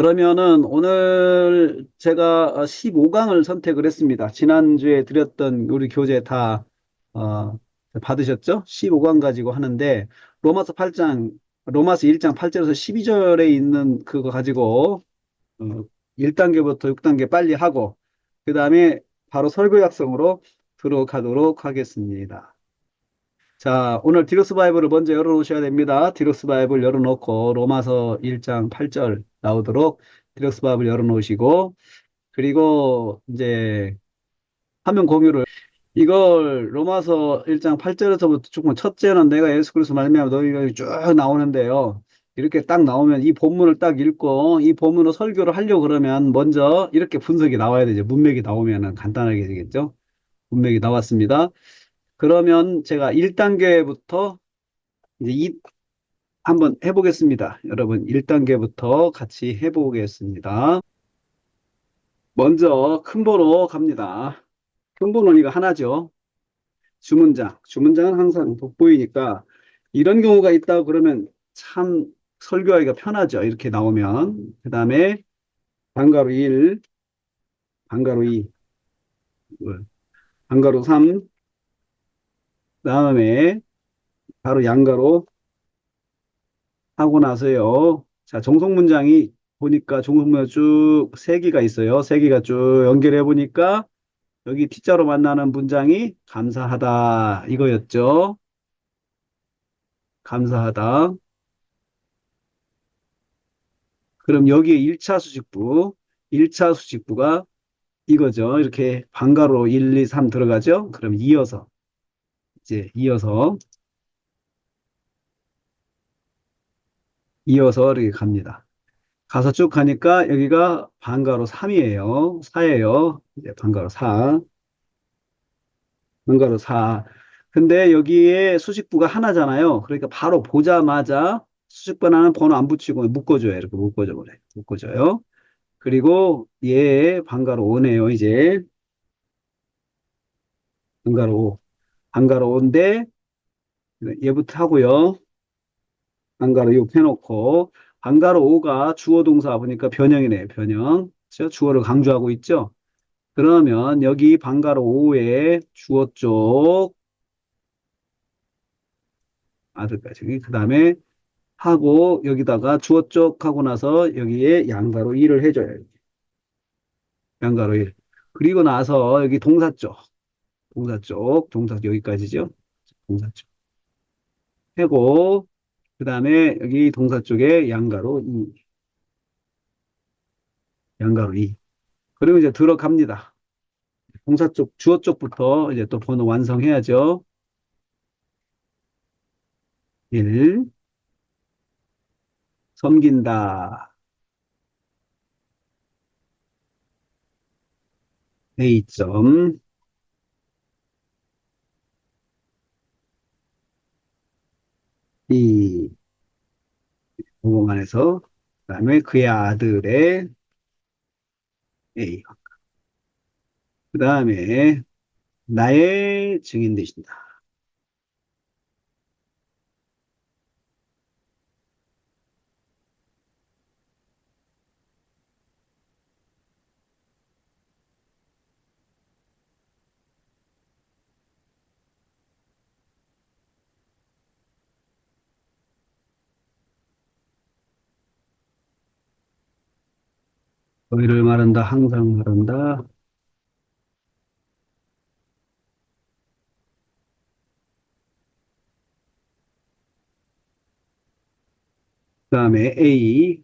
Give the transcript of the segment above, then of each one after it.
그러면은 오늘 제가 15강을 선택을 했습니다. 지난주에 드렸던 우리 교재 다 어, 받으셨죠? 15강 가지고 하는데 로마서 8장, 로마서 1장 8절에서 12절에 있는 그거 가지고 1단계부터 6단계 빨리 하고 그 다음에 바로 설교 약성으로 들어가도록 하겠습니다. 자, 오늘 디럭스 바이블을 먼저 열어놓으셔야 됩니다. 디럭스 바이블 열어놓고 로마서 1장 8절 나오도록 디럭스 바이블 열어놓으시고 그리고 이제 화면 공유를 이걸 로마서 1장 8절에서부터 조금 첫째는 내가 예수 그리스도 말미암아 너희가 쭉 나오는데요. 이렇게 딱 나오면 이 본문을 딱 읽고 이 본문을 설교를 하려고 그러면 먼저 이렇게 분석이 나와야 되죠. 문맥이 나오면은 간단하게 되겠죠. 문맥이 나왔습니다. 그러면 제가 1단계부터 이제 한번 해보겠습니다. 여러분, 1단계부터 같이 해보겠습니다. 먼저 큰 번호 갑니다. 큰 번호는 이거 하나죠. 주문장. 주문장은 항상 돋보이니까 이런 경우가 있다고 그러면 참 설교하기가 편하죠. 이렇게 나오면. 그 다음에 방가로 1, 방가로 2, 방가로 3, 그 다음에 바로 양가로 하고 나서요. 자, 정석문장이 보니까 정석문장 쭉 세 개가 있어요. 세 개가 쭉 연결해 보니까 여기 T자로 만나는 문장이 감사하다 이거였죠. 감사하다. 그럼 여기에 1차 수직부, 1차 수직부가 이거죠. 이렇게 반가로 1, 2, 3 들어가죠. 그럼 이어서 이어서 이렇게 갑니다. 가서 쭉 가니까 여기가 반가로 3이에요. 4예요. 이제 반가로 4. 뭔가로 4. 근데 여기에 수식부가 하나잖아요. 그러니까 바로 보자마자 수식부 하나는 번호 안 붙이고 묶어줘요. 이렇게 묶어줘 버려요. 묶어줘요. 그리고 얘 반가로 5네요. 이제 반가로 5. 반가로 5인데 얘부터 하고요. 반가로 6 해놓고 반가로 5가 주어 동사 보니까 변형이네요. 변형. 그렇죠? 주어를 강조하고 있죠. 그러면 여기 반가로 5에 주어 쪽 아들까지 그 다음에 하고 여기다가 주어 쪽 하고 나서 여기에 양가로 1을 해줘요. 양가로 1. 그리고 나서 여기 동사 쪽, 동사 여기까지죠. 동사 쪽 하고 그 다음에 여기 동사 쪽에 양가로 2, 양가로 2. 그리고 이제 들어갑니다. 동사 쪽, 주어 쪽부터 이제 또 번호 완성해야죠. 1, 섬긴다. A 점, 2, 공공안에서 그 다음에 그의 아들의 A. 그 다음에 나의 증인 되신다. 너희를 말한다, 항상 말한다. 그 다음에 A,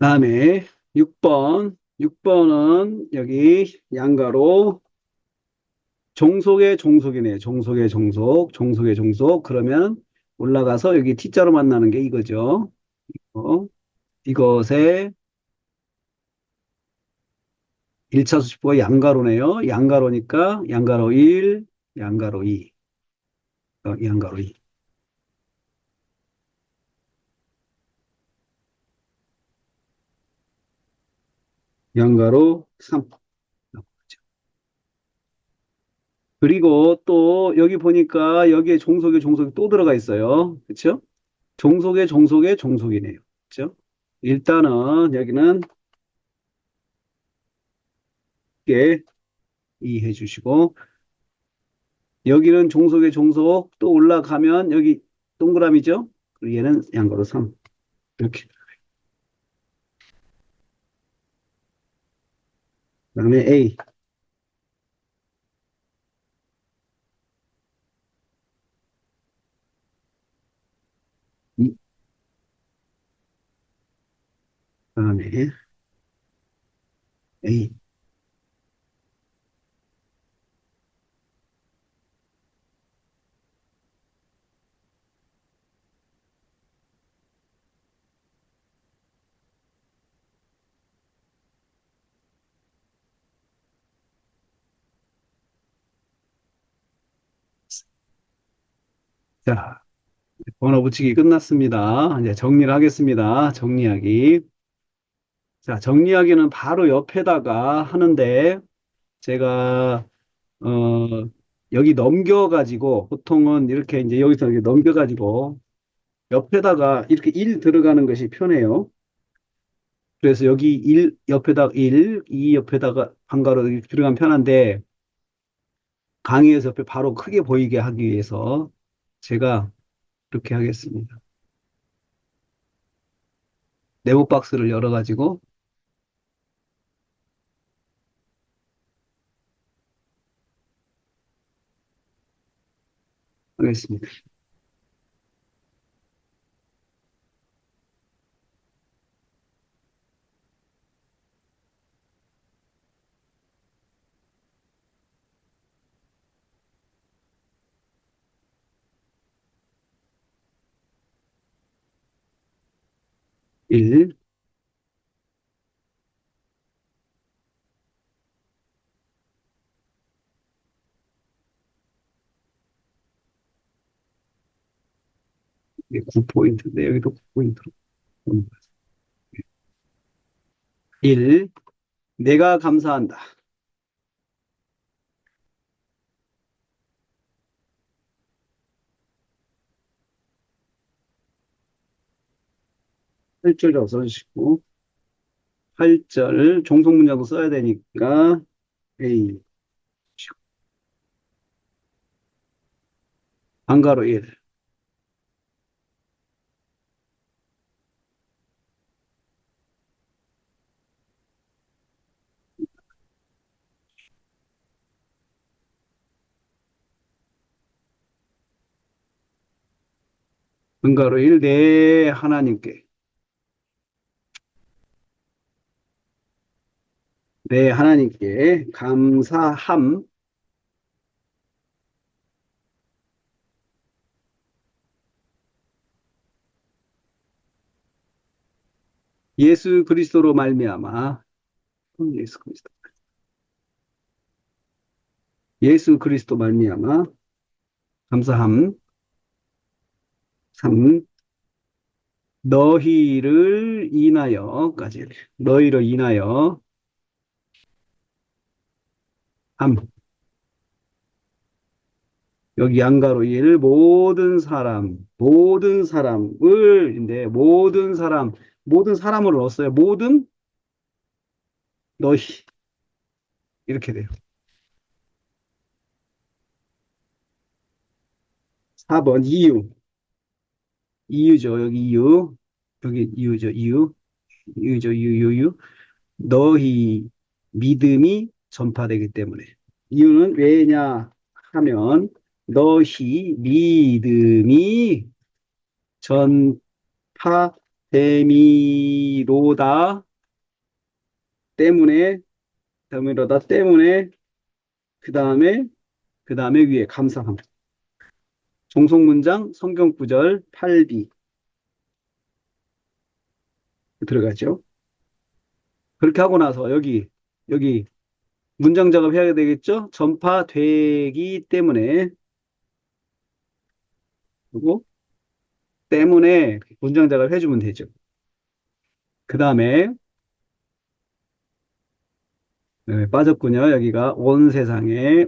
다음에 6번. 6번은 여기 양가로 종속의 종속이네요. 종속의 종속, 종속의 종속. 그러면 올라가서 여기 T자로 만나는 게 이거죠. 이것의 1차 수식보가 양가로네요. 양가로니까 양가로 1, 양가로 2, 양가로 2, 양가로 3. 그리고 또 여기 보니까 여기에 종속의 종속이 또 들어가 있어요. 그렇죠? 종속의 종속의 종속이네요. 그렇죠? 일단은 여기는 이게 이해해 주시고 여기는 종속의 종속 또 올라가면 여기 동그라미죠? 그리고 얘는 양가로 3. 이렇게. 그다음에 A. 그다음에 A. 자, 번호 붙이기 끝났습니다. 이제 정리를 하겠습니다. 정리하기. 자, 정리하기는 바로 옆에다가 하는데 제가 여기 넘겨가지고 보통은 이렇게 이제 여기서 이렇게 넘겨가지고 옆에다가 이렇게 1 들어가는 것이 편해요. 그래서 여기 1 옆에다가 1, 2 옆에다가 방가로 이렇게 들어가면 편한데 강의에서 옆에 바로 크게 보이게 하기 위해서 제가 이렇게 하겠습니다. 네모 박스를 열어가지고 하겠습니다. 1, 9포인트인데 여기도 9포인트로 1. 내가 감사한다. 8절 써주시고 8절 종속문자도 써야 되니까 A 방가로 1, 방가로 1, 내 하나님께 내 하나님께 감사함. 예수 그리스도로 말미암아 예수 그리스도 예수 그리스도 말미암아 감사함. 3. 너희를 인하여까지 너희를 인하여 3. 여기 양가로 1 모든 사람을인데 모든 사람을 넣었어요. 모든 너희 이렇게 돼요. 4번 이유죠. 여기 이유 여기 이유죠. 이유 너희 믿음이 전파되기 때문에 이유는 왜냐 하면 너희 믿음이 전파됨이니라 더미로다 때문에, 더미로다 때문에, 그 다음에 위에 감사함. 종속문장, 성경구절, 8비 들어가죠. 그렇게 하고 나서 여기 문장 작업해야 되겠죠? 전파되기 때문에, 그리고 때문에 문장 작업을 해주면 되죠. 그 다음에 빠졌군요. 여기가 온 세상에.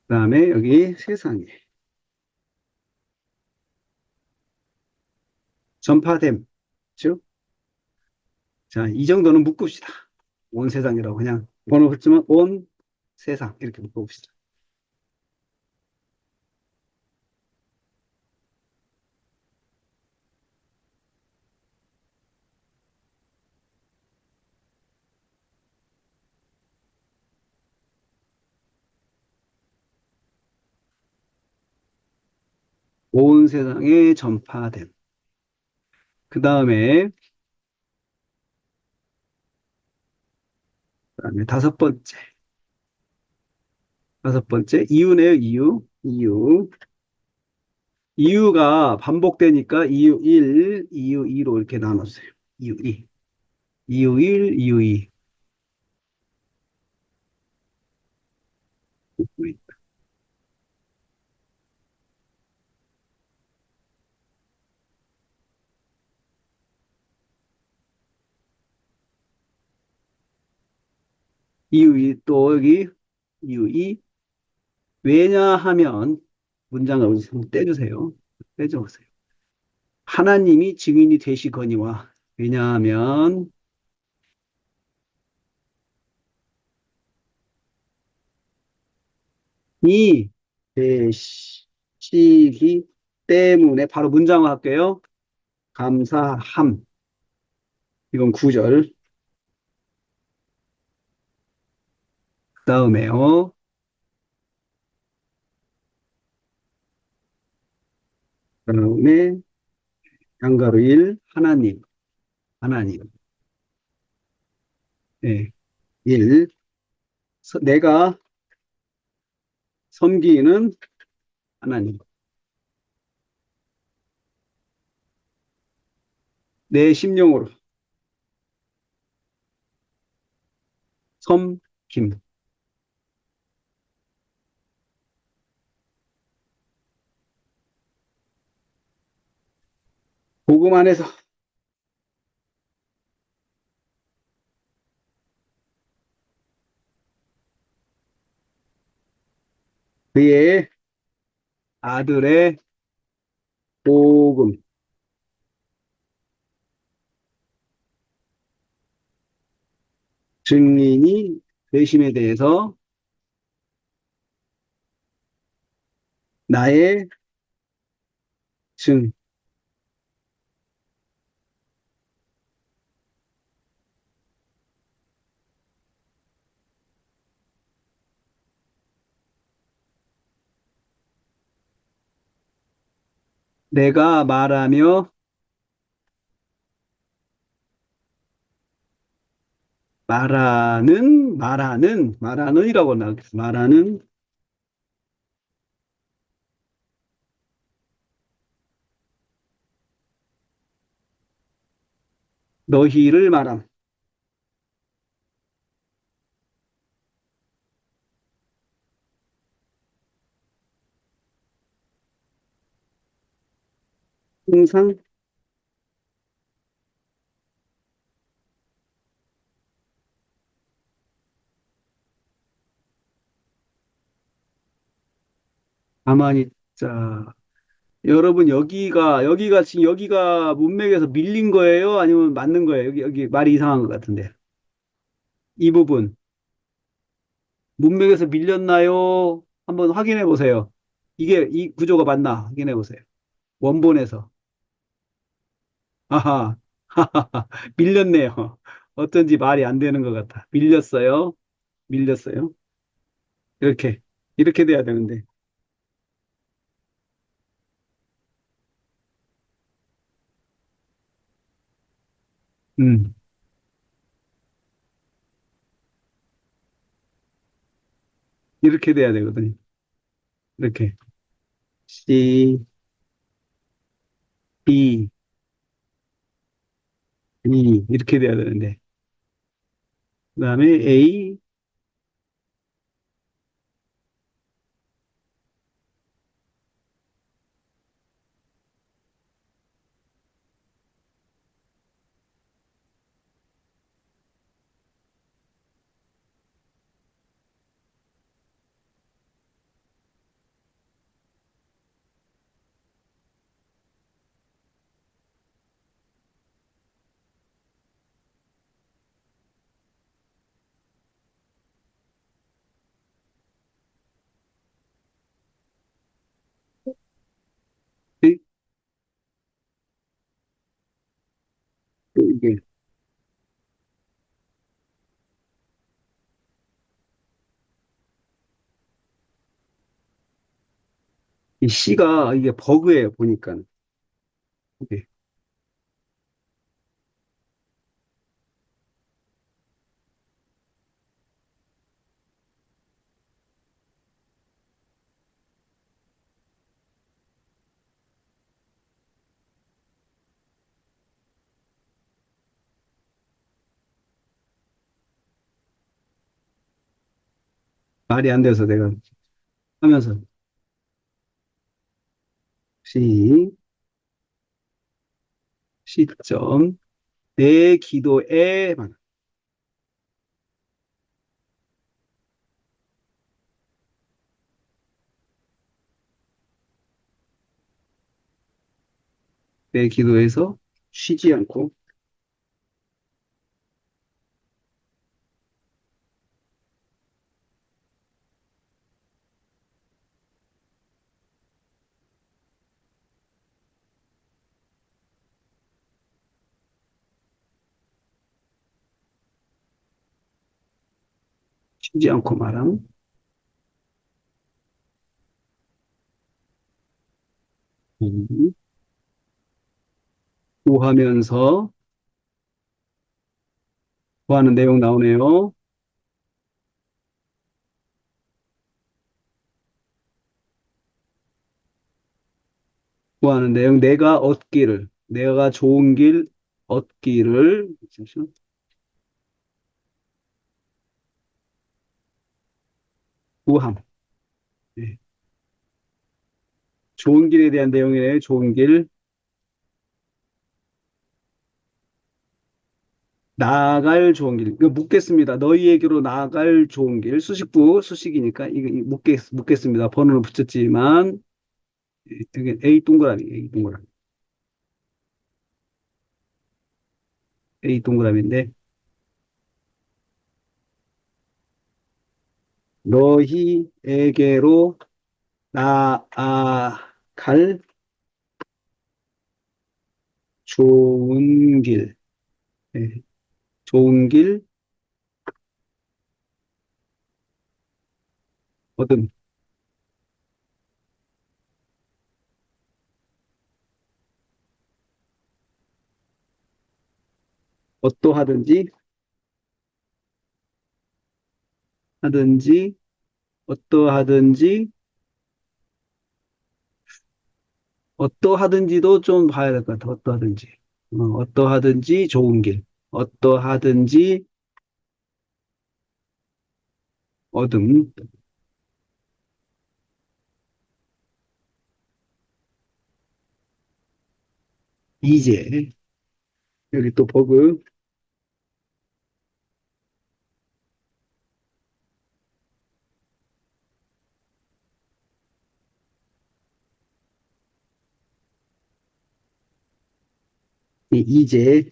그 다음에 여기 세상에. 전파됨. 그죠? 자, 이 정도는 묶읍시다. 온 세상이라고 그냥 번호 붙지만 온 세상 이렇게 묶어봅시다. 온 세상에 전파됨. 그 다음에 다섯 번째 이유네요. 이유가 반복되니까 이유 1, 이유 2로 이렇게 나눴어요. 이유 2, 이유 1, 이유 2. 이유 2, 또 여기 이유 2. 왜냐하면 문장을 한번 떼주세요. 떼줘보세요. 하나님이 증인이 되시거니와 왜냐하면 이 되시기 때문에 바로 문장을 할게요. 감사함. 이건 구절. 그 다음에요. 그 다음에 양가로 일 하나님. 네, 일. 내가 섬기는 하나님. 내 심령으로 섬김. 복음 안에서 그의 아들의 복음 증인이 되심에 대해서 나의 증. 내가 말하는이라고 나오겠어. 말하는 너희를 말함. 항상 가만히 자 여러분 여기가 문맥에서 밀린 거예요? 아니면 맞는 거예요? 여기 말이 이상한 것 같은데. 이 부분 문맥에서 밀렸나요? 한번 확인해 보세요. 이게 이 구조가 맞나 확인해 보세요. 원본에서. 아하, 밀렸네요. 어쩐지 말이 안 되는 것 같아. 밀렸어요. 밀렸어요. 이렇게. 이렇게 돼야 되는데. 음, 이렇게 돼야 되거든요. 이렇게. C, B, E, 이렇게 돼야 되는데. 그 다음에 A, A, 또 이게, 이 C가 이게 버그예요, 보니까. 이게 말이 안 돼서 내가 하면서 C, C점, 내 기도에만, 내 기도에서 쉬지 않고, 쉬지 않고 말함. 음, 구하면서, 구하는 내용 나오네요. 구하는 내용, 내가 얻기를, 내가 좋은 길 얻기를, 잠시만. 구함. 네. 좋은 길에 대한 내용이네요. 좋은 길. 나아갈 좋은 길. 이거 묻겠습니다. 너희에게로 나아갈 좋은 길. 수식부, 수식이니까 이거 묻겠습니다. 번호를 붙였지만, 여기 A 동그라미, A 동그라미. A 동그라미인데, 너희에게로 나아갈 좋은 길. 네. 좋은 길, 얻음. 어떠하든지, 하든지, 어떠하든지, 어떠하든지도 좀 봐야 될 것 같아. 어떠하든지. 어떠하든지 좋은 길. 어떠하든지 얻음. 이제, 여기 또 버그. 이제,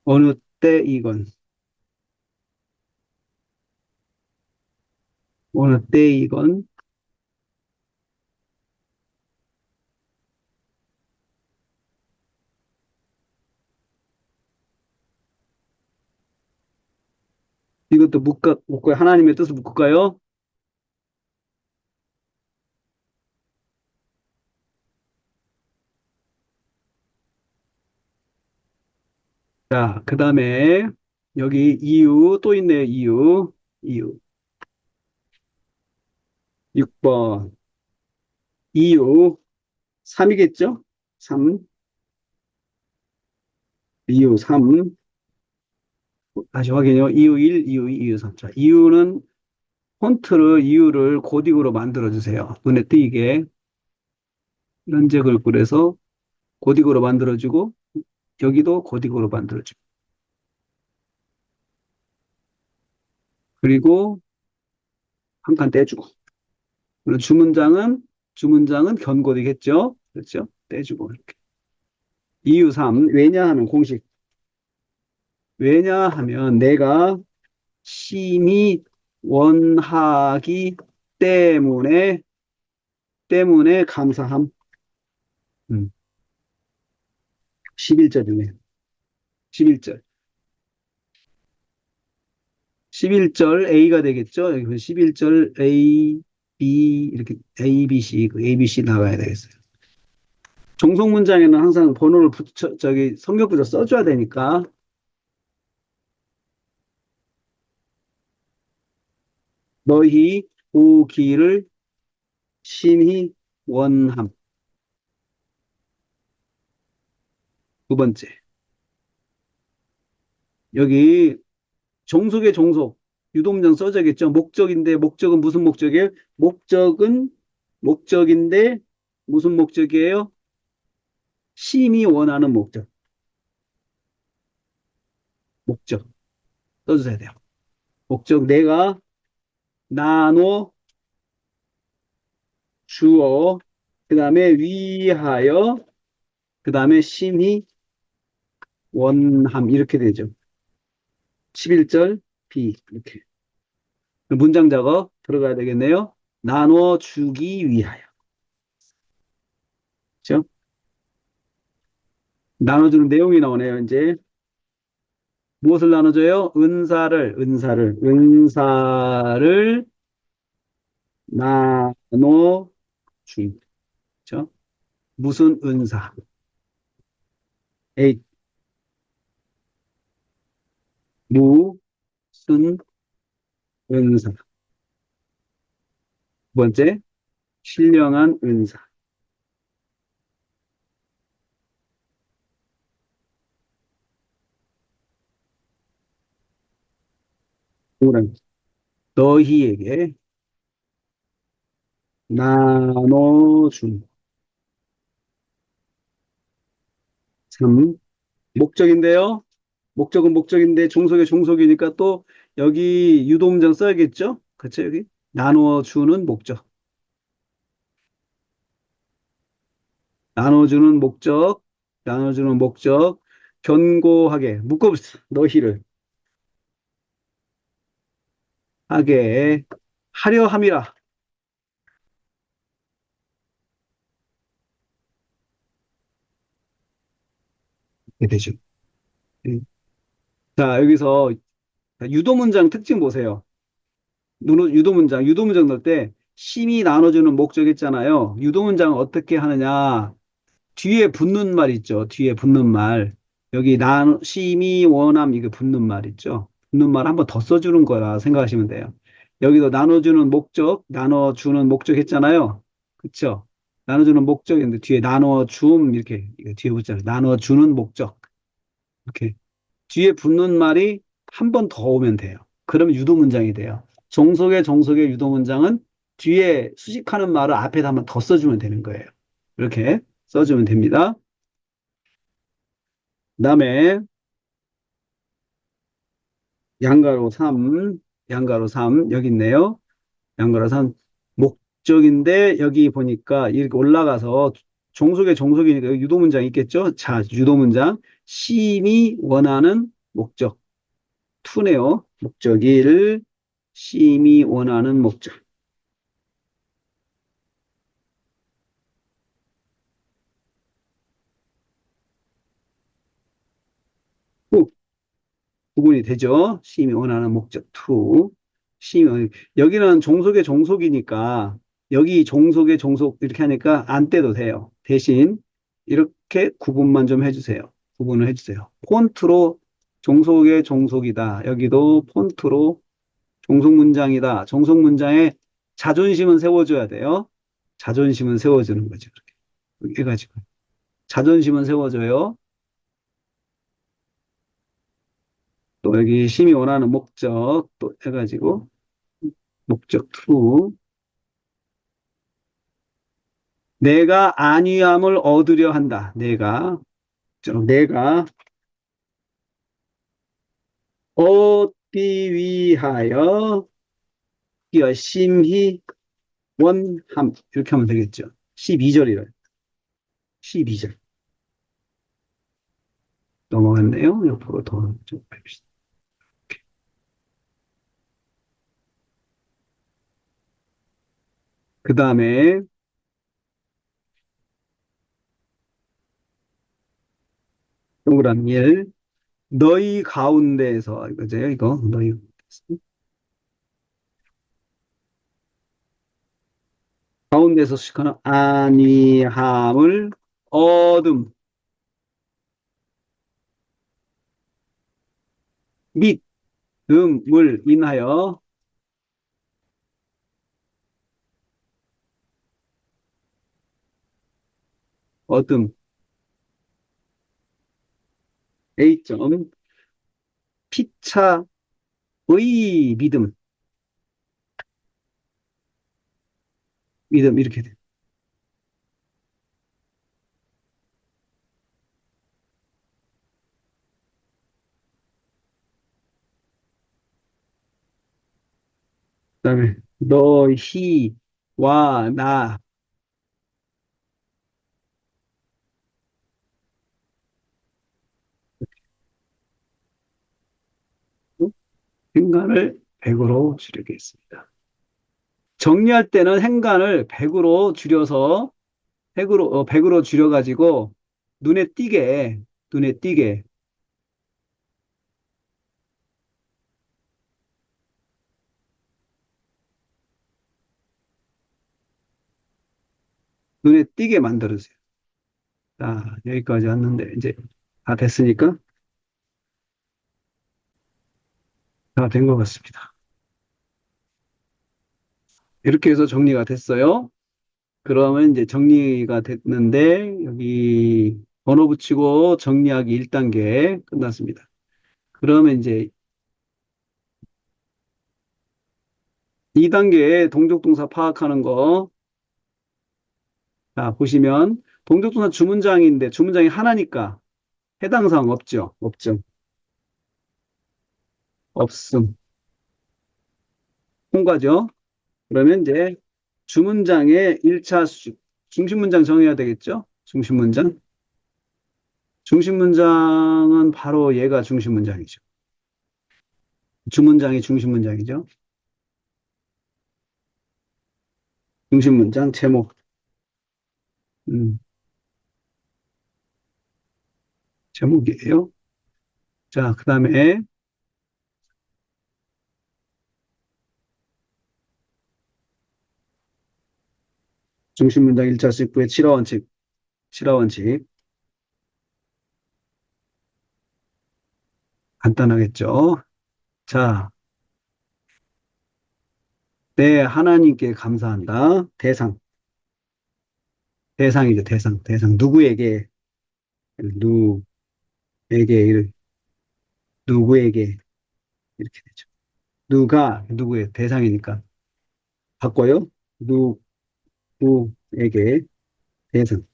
어느 때 이건. 어느 때이건 이것도 묶어요. 하나님의 뜻을 묶을까요? 자, 그 다음에 여기 이유 또 있네요. 이유 6번 이유 3이겠죠? 3 이유 3 다시 확인요. 이유 1, 이유 2, 이유 3. 자, 이유는 폰트를 이유를 고딕으로 만들어 주세요. 눈에 띄게 현재 글꼴에서 고딕으로 만들어 주고 여기도 고딕으로 만들어 주고 그리고 한 칸 떼주고 그리고 주문장은 견고딕했죠? 그렇죠? 떼주고 이렇게. 이유 3 왜냐하면 공식 왜냐하면 내가 심히 원하기 때문에 감사함. 11절이네. 11절. 11절 A가 되겠죠? 여기 11절 A, B 이렇게 A, B, C 그 A, B, C 나가야 되겠어요. 종속 문장에는 항상 번호를 붙여 저기 성격구조 써줘야 되니까 너희 보기를 심히 원함. 두 번째. 여기 종속의 종속, 유동문장 써져야겠죠. 목적인데, 목적은 무슨 목적이에요? 목적인데, 무슨 목적이에요? 심히 원하는 목적. 써주셔야 돼요. 목적, 내가 나눠 주어, 그 다음에 위하여, 그 다음에 심히 원함. 이렇게 되죠. 11절 B. 이렇게. 문장 작업 들어가야 되겠네요. 나눠 주기 위하여. 그죠? 나눠주는 내용이 나오네요, 이제. 무엇을 나눠줘요? 은사를 나눠 준. 그죠? 무슨 은사? 에이, 무슨 은사? 두 번째, 신령한 은사. 뭐란 너희에게 나눠준. 참, 목적인데요. 목적은 목적인데 종속의 종속이니까 또 여기 유도문장 써야겠죠? 그쵸, 여기? 나눠주는 목적. 나눠주는 목적, 나눠주는 목적, 견고하게 묶어봅시다. 너희를 하게 하려 함이라. 이렇게 되죠. 예. 자, 여기서 유도문장 특징 보세요. 유도문장 넣을 때 심이 나눠주는 목적 있잖아요. 유도문장은 어떻게 하느냐. 뒤에 붙는 말 있죠. 뒤에 붙는 말. 여기 심이 원함 이거 붙는 말 있죠. 붙는 말 한 번 더 써주는 거라 생각하시면 돼요. 여기도 나눠주는 목적 했잖아요. 그쵸? 나눠주는 목적인데 뒤에 나눠줌 이렇게 이거 뒤에 붙잖아요. 나눠주는 목적. 이렇게 뒤에 붙는 말이 한 번 더 오면 돼요. 그러면 유도문장이 돼요. 종속의 유도문장은 뒤에 수식하는 말을 앞에다 한 번 더 써주면 되는 거예요. 이렇게 써주면 됩니다. 그다음에 양가로 3 여기 있네요. 양가로 3 목적인데 여기 보니까 이렇게 올라가서 종속이니까 여기 유도문장 있겠죠? 자, 유도문장 심이 원하는 목적 투네요. 목적일 심이 원하는 목적. 구분이 되죠. 시임이 원하는 목적 to. 여기는 종속의 종속이니까 여기 종속의 종속 이렇게 하니까 안 떼도 돼요. 대신 이렇게 구분만 좀 해주세요. 구분을 해주세요. 폰트로 종속의 종속이다. 여기도 폰트로 종속 문장이다. 종속 문장에 자존심은 세워줘야 돼요. 자존심은 세워주는 거죠. 이렇게 해가지고. 자존심은 세워줘요. 또 여기 심이 원하는 목적 또 해가지고 목적 to 내가 안위함을 얻으려 한다. 내가 얻기 위하여 열심히 원함 이렇게 하면 되겠죠. 12절이래. 12절 넘어갔네요. 옆으로 더좀 봅시다. 그 다음에 동그라미 1 너희 가운데에서 이거죠. 이거 너희 가운데서 시커는 안위함을 얻음 및 음을 인하여 얻음 A점 피차의 믿음 이렇게 돼. 그다음에 너희와 나 행간을 100으로 줄이겠습니다. 정리할 때는 행간을 100으로 줄여서 100으로 줄여가지고 눈에 띄게 눈에 띄게 눈에 띄게 만들어주세요. 자, 여기까지 왔는데 이제 다 됐으니까 다 된 것 같습니다. 이렇게 해서 정리가 됐어요. 그러면 이제 정리가 됐는데 여기 번호 붙이고 정리하기 1단계 끝났습니다. 그러면 이제 2단계 동족동사 파악하는 거. 자, 보시면 동족동사 주문장인데 주문장이 하나니까 해당 사항 없죠. 없죠. 없음. 통과죠. 그러면 이제 주문장의 1차 중심문장 정해야 되겠죠? 중심문장. 중심문장은 바로 얘가 중심문장이죠. 주문장이 중심문장이죠. 중심문장 제목. 음, 제목이에요. 자, 그 다음에 중심문장 1차 식부의 7화 원칙. 7화 원칙. 간단하겠죠? 자, 내 하나님께 감사한다. 대상이죠, 대상. 누구에게, 누구에게, 이렇게 되죠. 누가, 누구의 대상이니까. 바꿔요. 누구에게, 대상.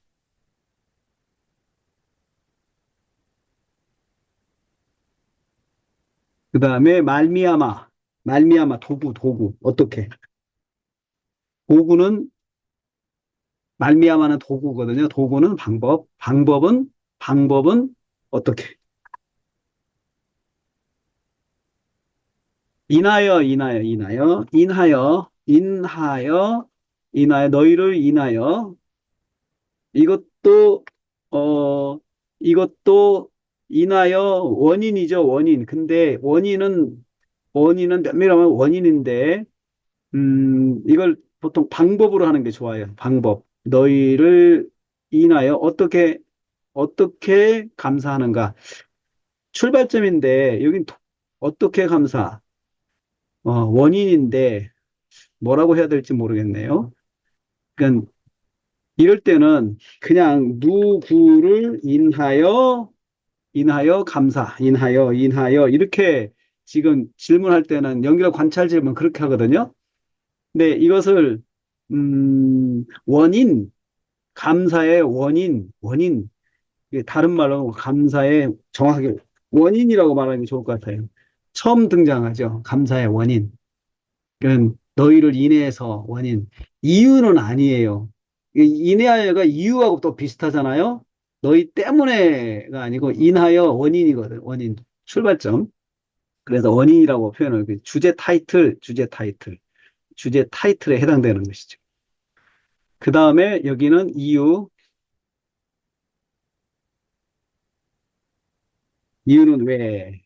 그 다음에 말미암아, 도구. 어떻게? 도구는, 말미암아는 도구거든요. 도구는 방법은 어떻게? 인하여, 너희를 인하여, 이것도, 어, 이것도 인하여 원인이죠, 원인. 근데 원인은 면밀하면 원인인데, 이걸 보통 방법으로 하는 게 좋아요. 방법. 너희를 인하여 어떻게 감사하는가. 출발점인데, 여긴 어떻게 감사, 원인인데, 뭐라고 해야 될지 모르겠네요. 그러니까, 이럴 때는 그냥 누구를 인하여, 이렇게 지금 질문할 때는 연결 관찰 질문 그렇게 하거든요. 근데 이것을, 감사의 원인, 이게 다른 말로 감사의 정확하게 원인이라고 말하는 게 좋을 것 같아요. 처음 등장하죠. 감사의 원인. 그건 너희를 인해서 원인. 이유는 아니에요. 인하여가 이유하고 또 비슷하잖아요. 너희 때문에가 아니고 인하여 원인이거든. 원인. 출발점. 그래서 원인이라고 표현을 주제 타이틀에 해당되는 것이죠. 그 다음에 여기는 이유는 왜,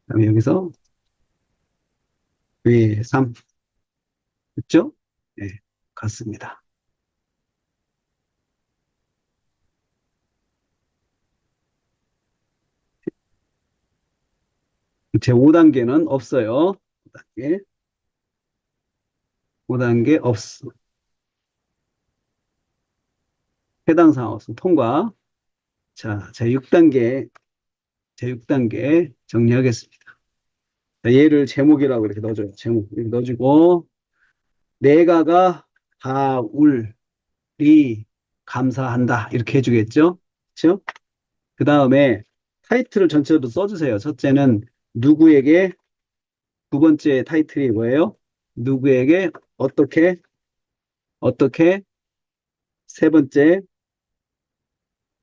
그다음에 여기서 왜, 그죠? 네, 같습니다. 제 5단계는 없어요. 5단계, 5단계 해당 사항 없음 통과. 자, 제6단계 정리하겠습니다. 자, 얘를 제목이라고 이렇게 넣어줘요. 제목. 이렇게 넣어주고, 내가가 다 울리 감사한다. 이렇게 해주겠죠? 그렇죠? 그 다음에 타이틀을 전체로 써주세요. 첫째는 누구에게, 두 번째 타이틀이 뭐예요? 누구에게, 어떻게, 세 번째,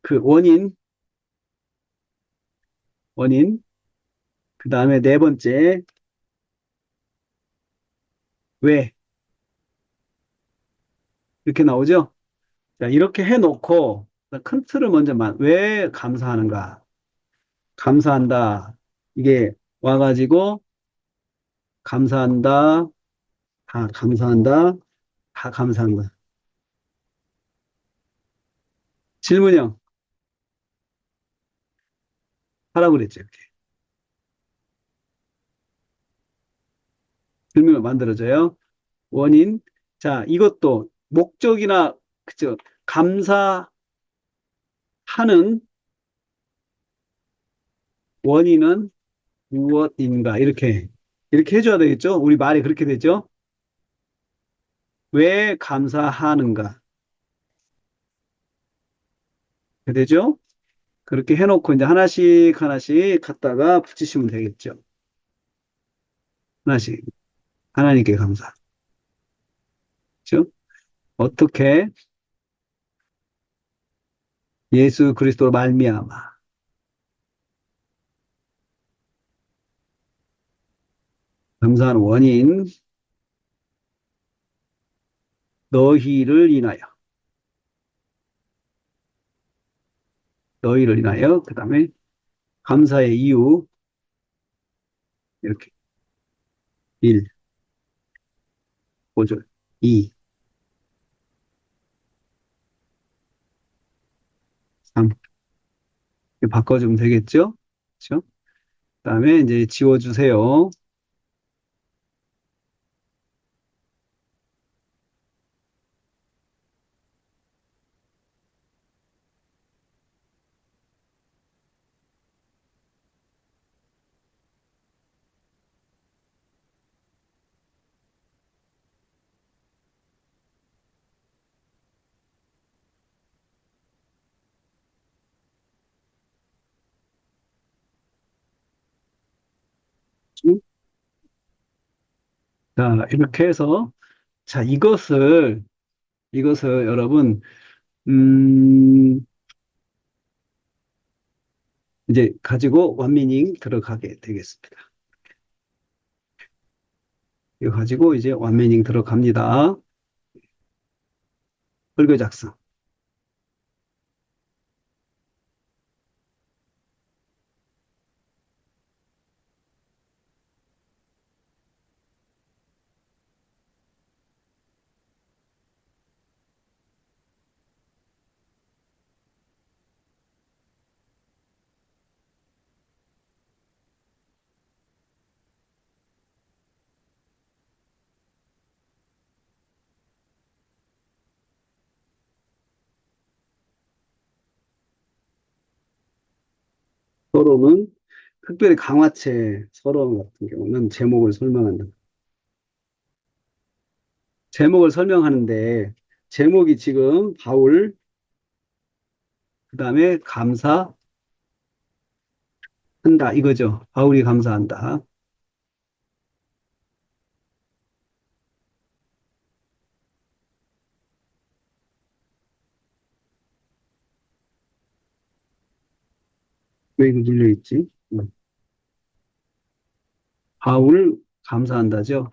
그 원인, 그 다음에 네 번째, 왜, 이렇게 나오죠? 자, 이렇게 해놓고, 큰 틀을 왜 감사하는가? 감사한다. 이게 와가지고, 감사한다, 다 감사한다, 다 감사한다. 질문형 하라고 그랬죠, 이렇게. 질문을 만들어줘요. 원인. 자, 이것도 목적이나, 그죠? 감사하는 원인은 무엇인가? 이렇게 해줘야 되겠죠? 우리 말이 그렇게 되죠? 왜 감사하는가? 그렇게 되죠? 그렇게 해놓고 이제 하나씩 갖다가 붙이시면 되겠죠? 하나씩. 하나님께 감사. 그죠? 어떻게 예수 그리스도로 말미암아 감사하는 원인 너희를 인하여 그다음에 감사의 이유 이렇게 1, 5절 2, 3 이렇게 바꿔주면 되겠죠? 그렇죠? 그다음에 이제 지워주세요. 자, 이렇게 해서 자, 이것을 여러분 음, 이제 가지고 원미닝 들어가게 되겠습니다. 이거 가지고 이제 원미닝 들어갑니다. 설교 작성. 서론은 특별히 강화체 서론 같은 경우는 제목을 설명한다. 제목을 설명하는데 제목이 지금 바울, 그다음에 감사한다 이거죠. 바울이 감사한다. 왜 이거 눌려 있지? 바울 감사한다죠.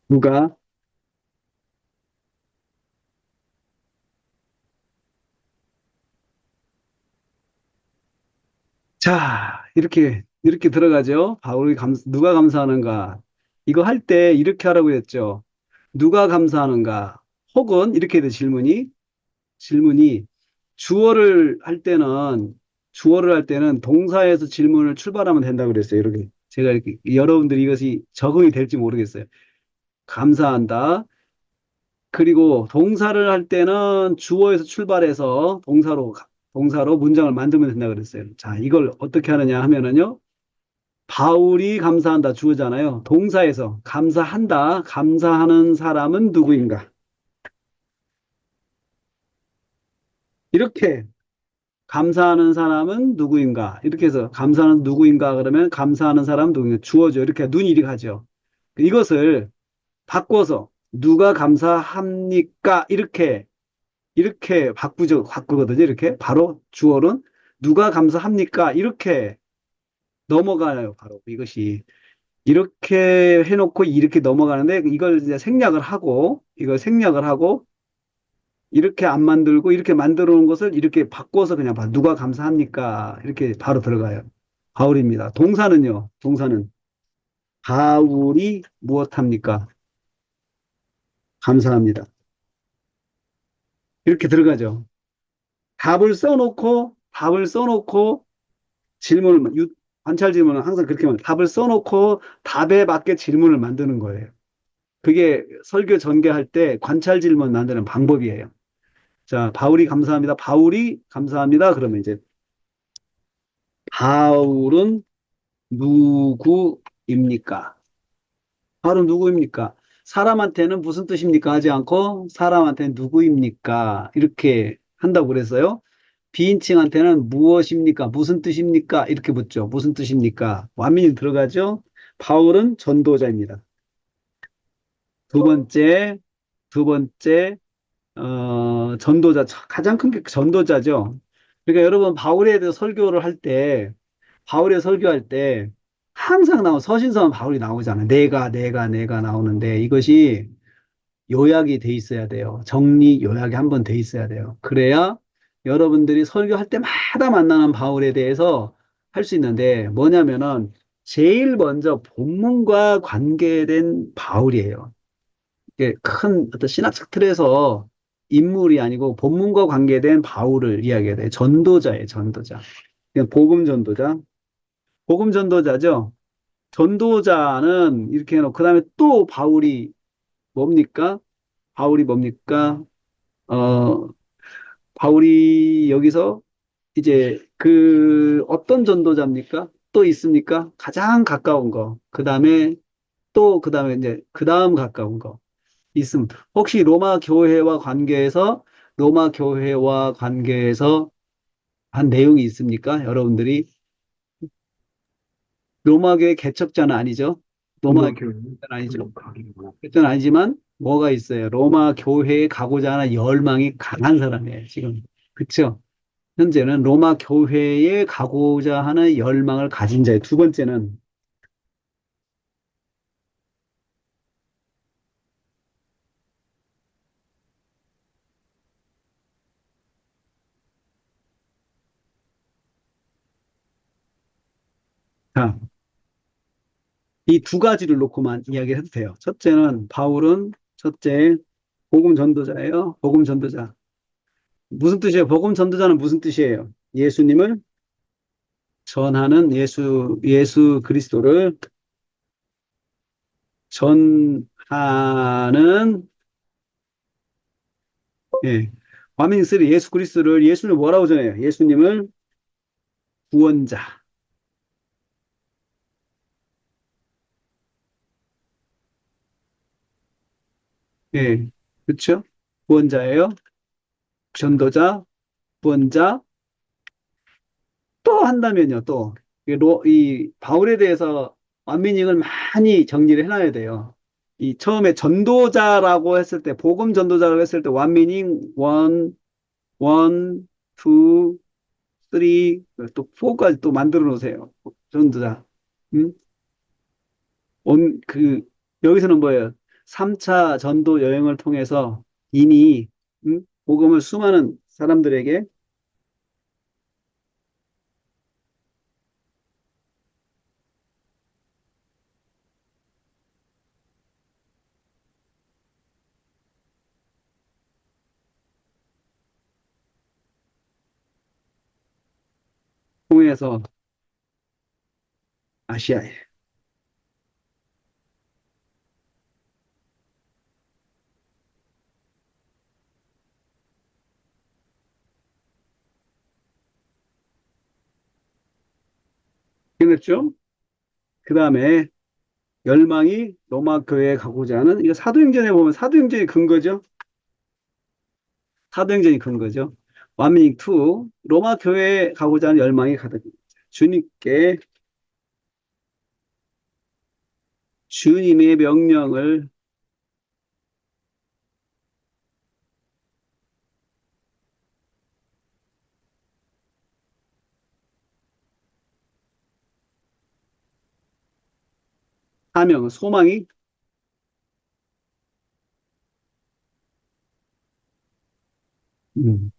누가 자, 이렇게 들어가죠. 바울이 누가 감사하는가? 이거 할 때 이렇게 하라고 했죠. 누가 감사하는가? 혹은 이렇게 돼 질문이 주어를 할 때는 동사에서 질문을 출발하면 된다고 그랬어요. 이렇게 제가 이렇게 여러분들이 이것이 적응이 될지 모르겠어요. 감사한다. 그리고 동사를 할 때는 주어에서 출발해서 동사로 문장을 만들면 된다고 그랬어요. 자, 이걸 어떻게 하느냐 하면은요. 바울이 감사한다 주어잖아요. 동사에서 감사한다. 감사하는 사람은 누구인가? 이렇게 감사하는 사람은 누구인가? 이렇게 해서 감사하는 누구인가? 그러면 감사하는 사람 누구인가? 주어죠. 이렇게 눈이 이리 가죠. 이것을 바꿔서 누가 감사합니까? 이렇게 바꾸거든요. 이렇게 바로 주어는 누가 감사합니까? 이렇게 넘어가요. 바로 이것이 이렇게 해놓고 이렇게 넘어가는데 이걸 이제 이걸 생략을 하고 이렇게 안 만들고 이렇게 만들어 놓은 것을 이렇게 바꿔서 그냥 누가 감사합니까? 이렇게 바로 들어가요. 바울입니다. 동사는 바울이 무엇합니까? 감사합니다. 이렇게 들어가죠. 답을 써놓고 관찰 질문은 항상 그렇게 답을 써놓고 답에 맞게 질문을 만드는 거예요. 그게 설교 전개할 때 관찰 질문 만드는 방법이에요. 자, 바울이 감사합니다. 바울이 감사합니다. 그러면 이제 바울은 누구입니까? 바울은 누구입니까? 사람한테는 무슨 뜻입니까? 하지 않고 사람한테는 누구입니까? 이렇게 한다고 그랬어요. 비인칭한테는 무엇입니까? 무슨 뜻입니까? 이렇게 묻죠. 무슨 뜻입니까? 완전히 들어가죠. 바울은 전도자입니다. 두 번째, 두 번째, 전도자, 가장 큰 게 전도자죠. 그러니까 여러분, 바울의 설교할 때, 항상 서신서는 바울이 나오잖아요. 내가 나오는데, 이것이 요약이 돼 있어야 돼요. 요약이 한번 돼 있어야 돼요. 그래야 여러분들이 설교할 때마다 만나는 바울에 대해서 할 수 있는데, 뭐냐면은, 제일 먼저 본문과 관계된 바울이에요. 이게 큰 어떤 신학적 틀에서 인물이 아니고 본문과 관계된 바울을 이야기해야 돼요. 전도자예요, 전도자. 그냥 복음 전도자. 복음 전도자죠. 전도자는 이렇게 해놓고, 그 다음에 또 뭡니까? 바울이 뭡니까? 어, 바울이 여기서 이제 어떤 전도자입니까? 또 있습니까? 가장 가까운 거. 그 다음에 이제, 그 다음 가까운 거. 있습니다. 혹시 로마 교회와 관계에서 한 내용이 있습니까? 여러분들이 로마 교회 개척자는 아니죠. 로마 로마 교회 개척자는 아니죠. 가기구나. 개척자는 아니지만 뭐가 있어요? 로마 교회에 가고자 하는 열망이 강한 사람이에요, 지금. 그쵸? 현재는 로마 교회에 가고자 하는 열망을 가진 자예요. 두 번째는, 자, 이 두 가지를 놓고만 이야기를 해도 돼요. 첫째는, 바울은, 첫째, 복음 전도자예요. 복음 전도자. 무슨 뜻이에요? 복음 전도자는 무슨 뜻이에요? 예수님을 전하는 예수 그리스도를 전하는, 예. 와민쓰리 예수 그리스도를, 예수님을 뭐라고 전해요? 예수님을 구원자. 예. 그렇죠? 구원자예요. 전도자, 구원자, 또 한다면요, 또. 이 바울에 대해서 완미닝을 많이 정리를 해놔야 돼요. 이 처음에 전도자라고 했을 때, 복음 전도자라고 했을 때, 완미닝, 원, 투, 쓰리, 또 포까지 또 만들어 놓으세요. 전도자. 음? 여기서는 뭐예요? 3차 전도 여행을 통해서 이미, 복음을 수많은 사람들에게 통해서 아시아에. 그랬죠? 그 다음에 열망이 로마 교회에 가고자 하는, 이거 사도행전에 보면 사도행전이 근거죠? 사도행전이 근거죠. 완민익 2, 로마 교회에 가고자 하는 열망이 가득, 주님께 주님의 명령을 사명, 소망이 음,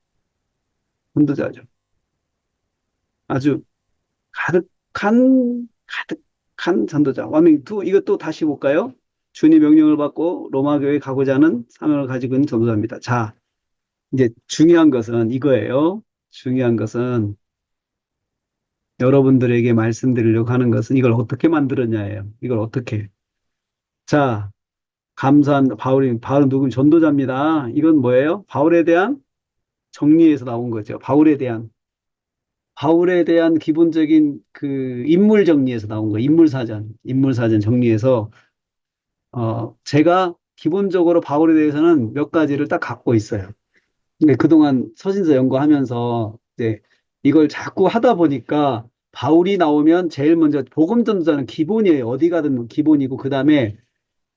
전도자죠. 아주 가득한 전도자. 완민 2, 이것도 다시 볼까요? 주님 명령을 받고 로마 교회에 가고자 하는 사명을 가지고 있는 전도자입니다. 자, 이제 중요한 것은 이거예요. 중요한 것은 여러분들에게 말씀드리려고 하는 것은 이걸 어떻게 만들었냐예요. 이걸 어떻게. 자, 감사한 바울은 누군 전도자입니다. 이건 뭐예요? 바울에 대한 정리에서 나온 거죠. 바울에 대한 기본적인 그 인물 정리에서 나온 거예요. 인물 사전 정리해서 제가 기본적으로 바울에 대해서는 몇 가지를 딱 갖고 있어요. 근데 그동안 서신서 연구하면서 이제 이걸 자꾸 하다 보니까 바울이 나오면 제일 먼저 복음 전도자는 기본이에요. 어디 가든 기본이고 그다음에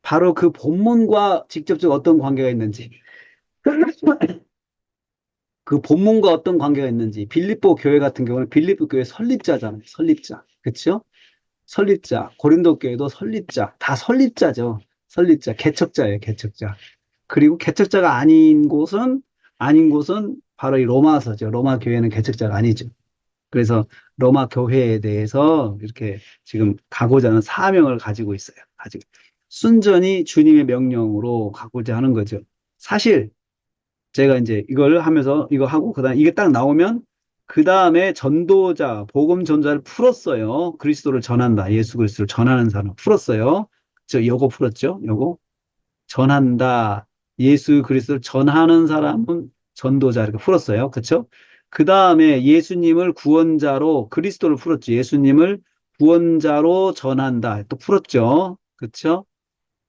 바로 그 본문과 직접적 어떤 관계가 있는지 그 본문과 어떤 관계가 있는지 빌립보 교회 같은 경우는 빌립보 교회 설립자잖아요. 설립자. 그렇죠? 설립자. 고린도 교회도 설립자. 다 설립자죠. 설립자. 개척자예요. 개척자. 그리고 개척자가 아닌 곳은 바로 이 로마서죠. 로마 교회는 개척자가 아니죠. 그래서 로마 교회에 대해서 이렇게 지금 가고자 하는 사명을 가지고 있어요. 아직 순전히 주님의 명령으로 가고자 하는 거죠. 사실 제가 이제 이걸 하면서 이거 하고 그다음 이게 딱 나오면 그 다음에 전도자, 복음 전도자를 풀었어요. 그리스도를 전한다. 예수 그리스도를 전하는 사람 풀었어요. 요거 풀었죠. 요거 전한다. 예수 그리스도를 전하는 사람은 전도자 이렇게 풀었어요. 그렇죠? 그 다음에 예수님을 구원자로 그리스도를 풀었죠. 예수님을 구원자로 전한다. 또 풀었죠. 그렇죠?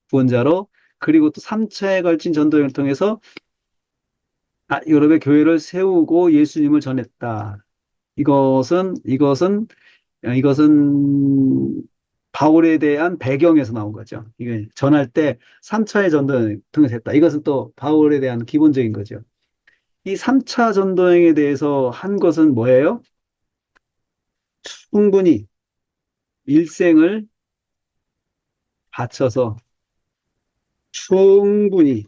구원자로. 그리고 또 3차에 걸친 전도를 통해서 유럽의 교회를 세우고 예수님을 전했다. 이것은 이것은 바울에 대한 배경에서 나온 거죠. 이게 전할 때 3차의 전도여행을 통해서 했다. 이것은 또 바울에 대한 기본적인 거죠. 이 3차 전도여행에 대해서 한 것은 뭐예요? 충분히 일생을 바쳐서 충분히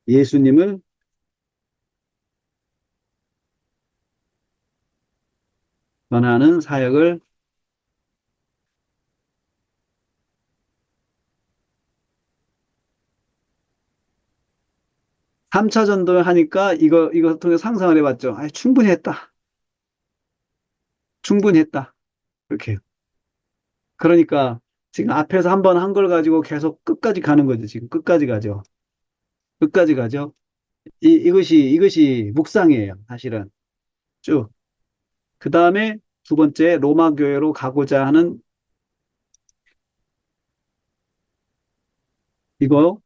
예수님을 전하는 사역을 3차 전도를 하니까 이거 통해 상상을 해봤죠. 아, 충분히 했다. 충분히 했다. 이렇게. 그러니까 지금 앞에서 한 번 한 걸 가지고 계속 끝까지 가는 거죠. 지금 끝까지 가죠. 끝까지 가죠. 이것이 묵상이에요. 사실은. 쭉. 그 다음에 두 번째 로마 교회로 가고자 하는 이거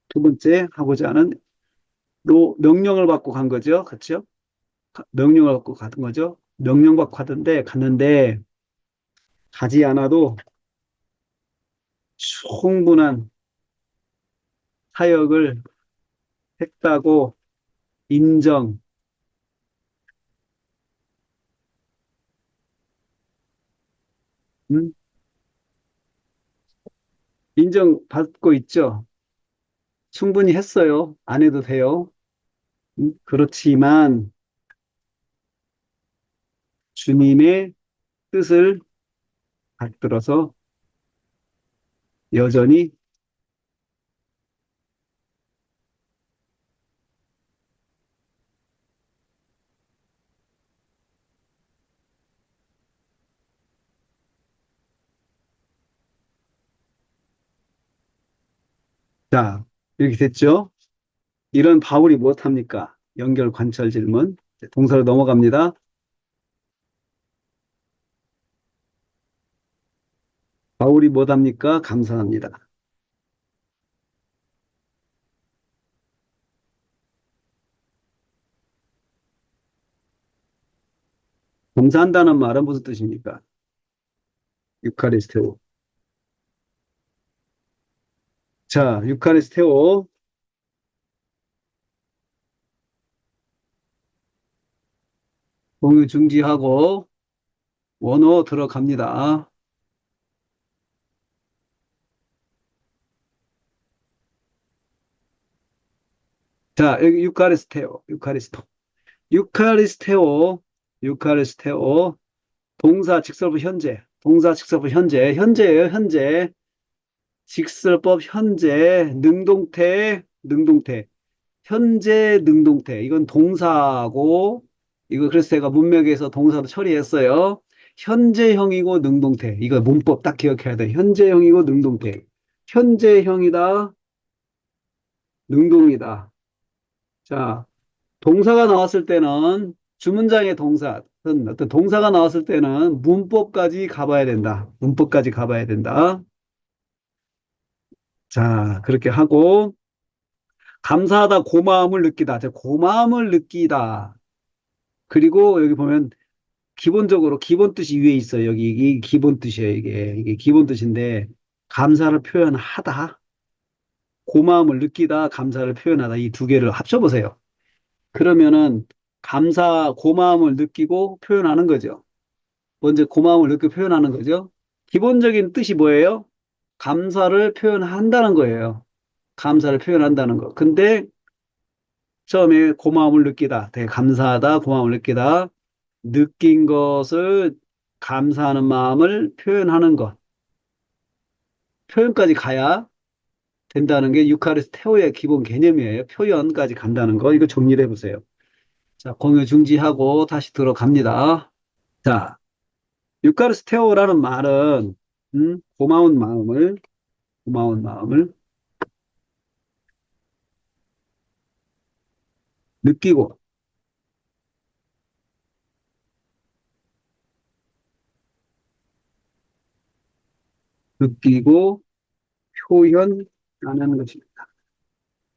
두 번째 하고자 하는 명령을 받고 간 거죠. 그렇죠? 명령을 받고 간 거죠. 명령 받고 갔는데 가지 않아도 충분한 사역을 했다고 인정, 음? 인정받고 있죠. 충분히 했어요. 안 해도 돼요. 그렇지만 주님의 뜻을 받들어서 여전히 자, 이렇게 됐죠? 이런 바울이 무엇합니까? 연결 관찰 질문. 동사로 넘어갑니다. 바울이 무엇합니까? 감사합니다. 감사한다는 말은 무슨 뜻입니까? 유카리스테오. 자, 유카리스테오. 공유 중지하고 원어 들어갑니다. 자, 여기 유카리스테오, 유카리스테오, 동사 직설부 현재, 동사 직설부 현재예요, 현재. 직설법 현재, 능동태, 현재 능동태. 이건 동사고, 이거 그래서 제가 문맥에서 동사로 처리했어요. 현재형이고 능동태. 이거 문법 딱 기억해야 돼. 현재형이고 능동태. 현재형이다, 능동이다. 자, 동사가 나왔을 때는 주문장의 동사, 어떤 동사가 나왔을 때는 문법까지 가봐야 된다. 문법까지 가봐야 된다. 자, 그렇게 하고 감사하다, 고마움을 느끼다. 자, 고마움을 느끼다. 그리고 여기 보면 기본적으로 기본 뜻이 위에 있어요. 여기 이 기본 뜻이에요. 이게 기본 뜻인데 감사를 표현하다, 고마움을 느끼다, 감사를 표현하다 이 두 개를 합쳐보세요. 그러면은 고마움을 느끼고 표현하는 거죠. 먼저 고마움을 느끼고 표현하는 거죠. 기본적인 뜻이 뭐예요? 감사를 표현한다는 거예요. 감사를 표현한다는 거. 근데 처음에 고마움을 느끼다, 되게 감사하다, 고마움을 느끼다, 느낀 것을 감사하는 마음을 표현하는 것. 표현까지 가야 된다는 게 유카리스테오의 기본 개념이에요. 표현까지 간다는 거. 이거 정리를 해보세요. 자, 공유 중지하고 다시 들어갑니다. 자, 유카리스테오라는 말은 고마운 마음을 느끼고 느끼고 표현하는 것입니다.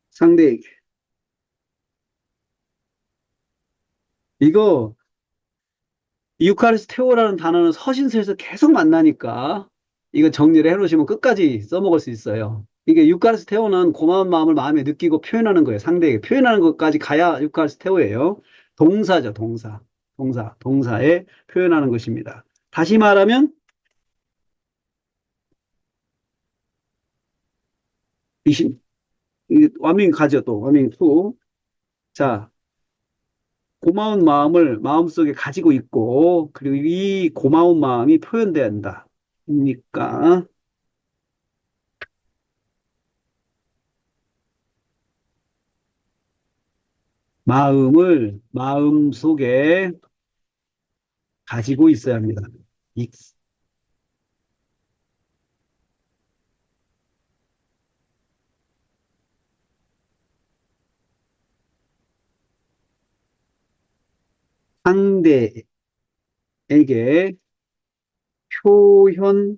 상대에게. 이거 유카리스테오라는 단어는 서신서에서 계속 만나니까 이거 정리를 해놓으시면 끝까지 써먹을 수 있어요. 이게 유카리스테오는 고마운 마음을 마음에 느끼고 표현하는 거예요. 상대에게 표현하는 것까지 가야 유카리스테오예요. 동사죠, 동사. 동사에 표현하는 것입니다. 다시 말하면 이심 와밍 가죠, 또 와밍 투. 자, 고마운 마음을 마음속에 가지고 있고 그리고 이 고마운 마음이 표현돼야 한다. 그러니까 마음을 마음속에 가지고 있어야 합니다. 이 상대에게 표현하는,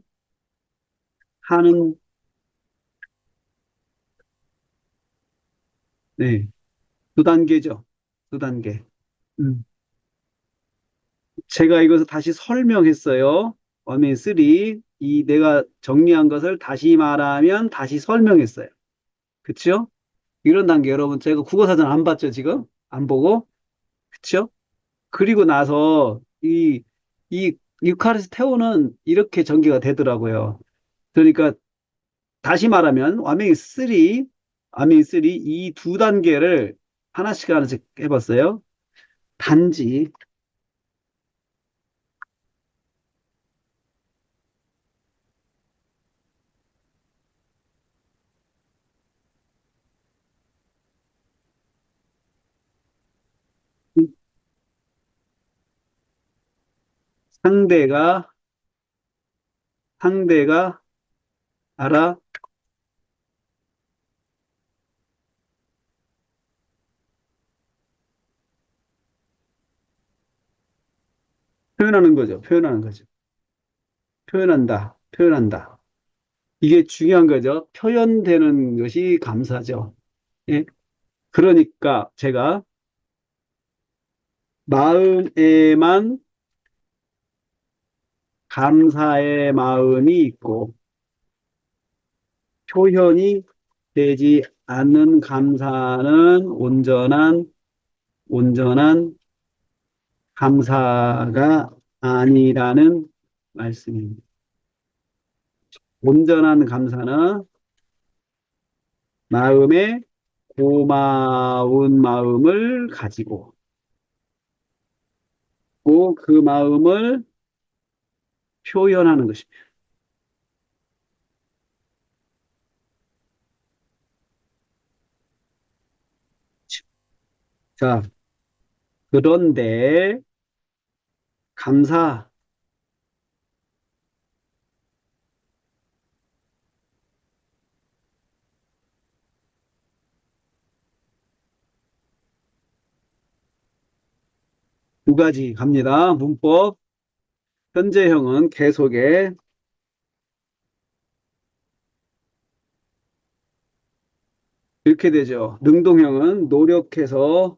네, 두 단계죠. 두 단계. 음. 제가 이것을 다시 설명했어요. 어민 3. 이 내가 정리한 것을 다시 말하면 다시 설명했어요. 그쵸? 이런 단계 여러분 제가 국어사전 안 봤죠, 지금? 안 보고? 그쵸? 그리고 나서 이 유카리스 태우는 이렇게 전개가 되더라고요. 그러니까 다시 말하면 와밍 3, 이 두 단계를 하나씩 하나씩 해봤어요. 단지 상대가 상대가 알아 표현하는 거죠. 표현하는 거죠. 표현한다. 이게 중요한 거죠. 표현되는 것이 감사죠. 예? 그러니까 제가 마음에만 감사의 마음이 있고 표현이 되지 않는 감사는 온전한 감사가 아니라는 말씀입니다. 온전한 감사는 마음에 고마운 마음을 가지고 그 마음을 표현하는 것입니다. 자, 그런데 감사 두 가지 갑니다. 문법. 현재형은 계속에 이렇게 되죠. 능동형은 노력해서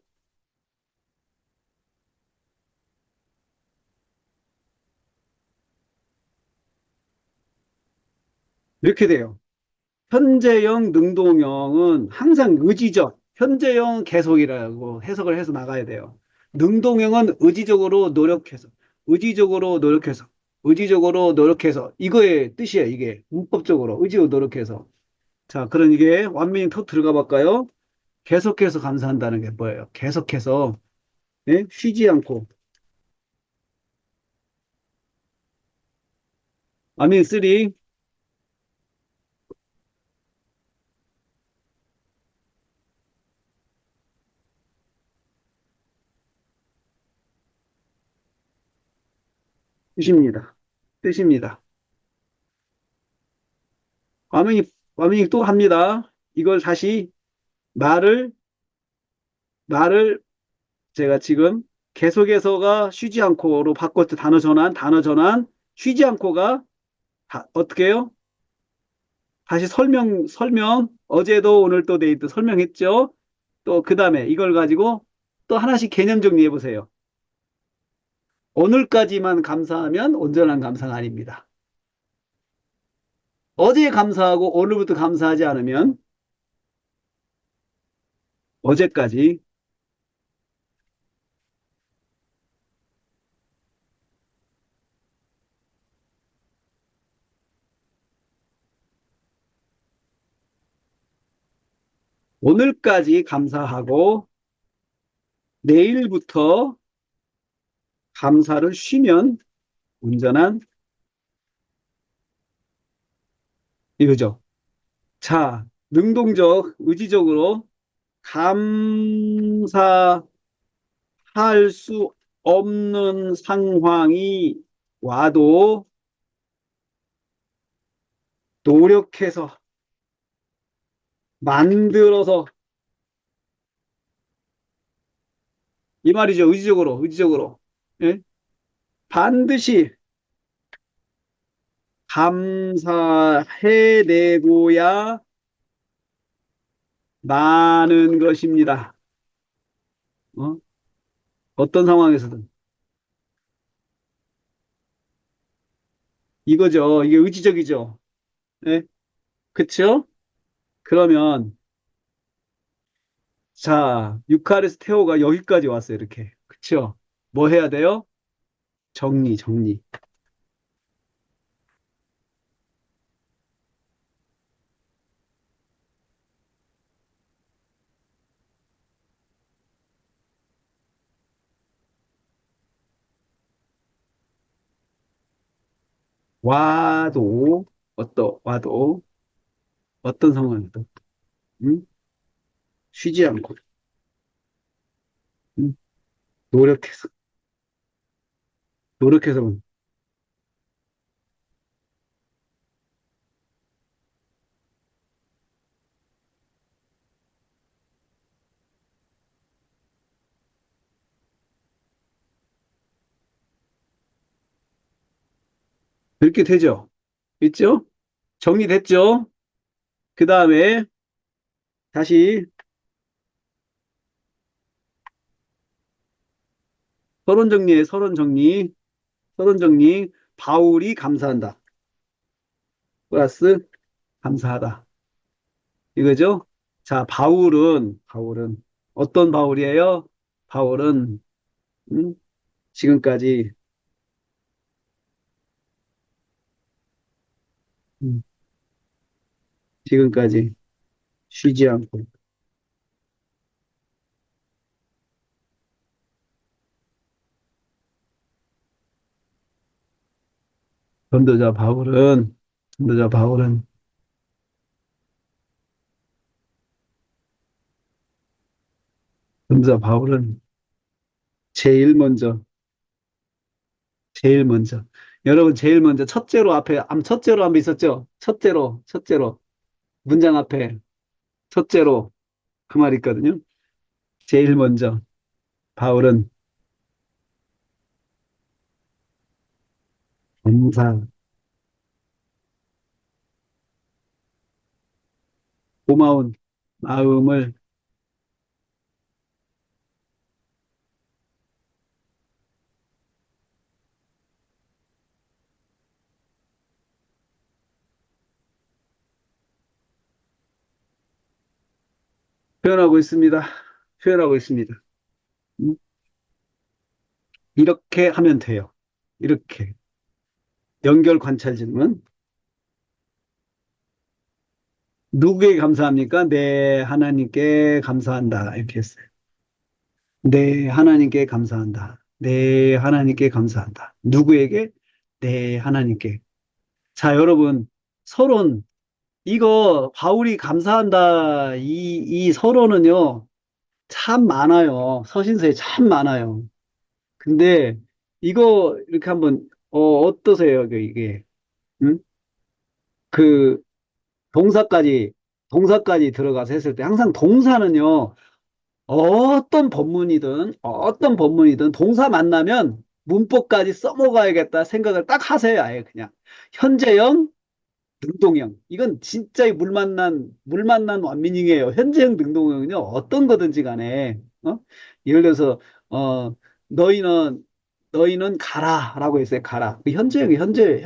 이렇게 돼요. 현재형, 능동형은 항상 의지적, 현재형 계속이라고 해석을 해서 나가야 돼요. 능동형은 의지적으로 노력해서. 이거의 뜻이에요, 이게. 문법적으로. 의지로 노력해서. 자, 그럼 이게 완전히 톡 들어가 볼까요? 계속해서 감사한다는 게 뭐예요? 계속해서, 예? 쉬지 않고. 완전히 3, 뜻입니다. 뜻입니다. 완전히 또 합니다. 이걸 다시 말을, 말을 제가 지금 계속해서가 쉬지 않고로 바꿨죠. 단어 전환, 쉬지 않고가 어떻게 해요? 다시 설명, 어제도 오늘도 내일도 설명했죠. 또 그 다음에 이걸 가지고 또 하나씩 개념 정리해 보세요. 오늘까지만 감사하면 온전한 감사가 아닙니다. 어제 감사하고 오늘부터 감사하지 않으면 어제까지, 오늘까지 감사하고 내일부터 감사를 쉬면 온전한 이거죠. 자, 능동적, 의지적으로 감사할 수 없는 상황이 와도 노력해서 만들어서 이 말이죠. 의지적으로, 의지적으로. 예? 반드시 감사해내고야 마는 것입니다. 어? 어떤 상황에서든. 이거죠. 이게 의지적이죠. 예? 그쵸? 그러면, 자, 유카리스 테오가 여기까지 왔어요. 이렇게. 그쵸? 뭐 해야 돼요? 정리, 정리. 와도, 와도, 어떤 상황에도, 음? 쉬지 않고, 음? 노력해서, 노력해서, 이렇게 되죠. 있죠? 정리됐죠? 그 다음에 다시 서론 정리에 서론 정리, 서론 정리. 바울이 감사한다. 플러스 감사하다. 이거죠? 자, 바울은 어떤 바울이에요? 바울은 음, 지금까지 음, 지금까지 쉬지 않고 전도자 바울은 전도자 바울은 전도자 바울은 제일 먼저 제일 먼저 여러분 제일 먼저 첫째로 앞에 첫째로 한번 있었죠? 첫째로 문장 앞에 첫째로 그 말 있거든요. 제일 먼저 바울은 감사 고마운 마음을 표현하고 있습니다. 표현하고 있습니다. 음, 이렇게 하면 돼요. 이렇게 연결 관찰 질문. 누구에게 감사합니까? 네, 하나님께 감사한다. 이렇게 했어요. 네, 하나님께 감사한다. 네, 하나님께 감사한다. 누구에게? 네, 하나님께. 자, 여러분, 서론, 이거, 바울이 감사한다. 이 서론은요, 참 많아요. 서신서에 참 많아요. 근데, 이거, 이렇게 한번, 어떠세요? 이게, 응? 그, 동사까지, 동사까지 들어가서 했을 때, 항상 동사는요, 어떤 법문이든 동사 만나면 문법까지 써먹어야겠다 생각을 딱 하세요. 아예 그냥. 현재형, 능동형. 이건 진짜 물 만난 완미닝이에요. 현재형, 능동형은요, 어떤 거든지 간에, 예를 들어서, 어, 너희는 너희는 가라라고 했어요. 가라. 그 현재형이 현재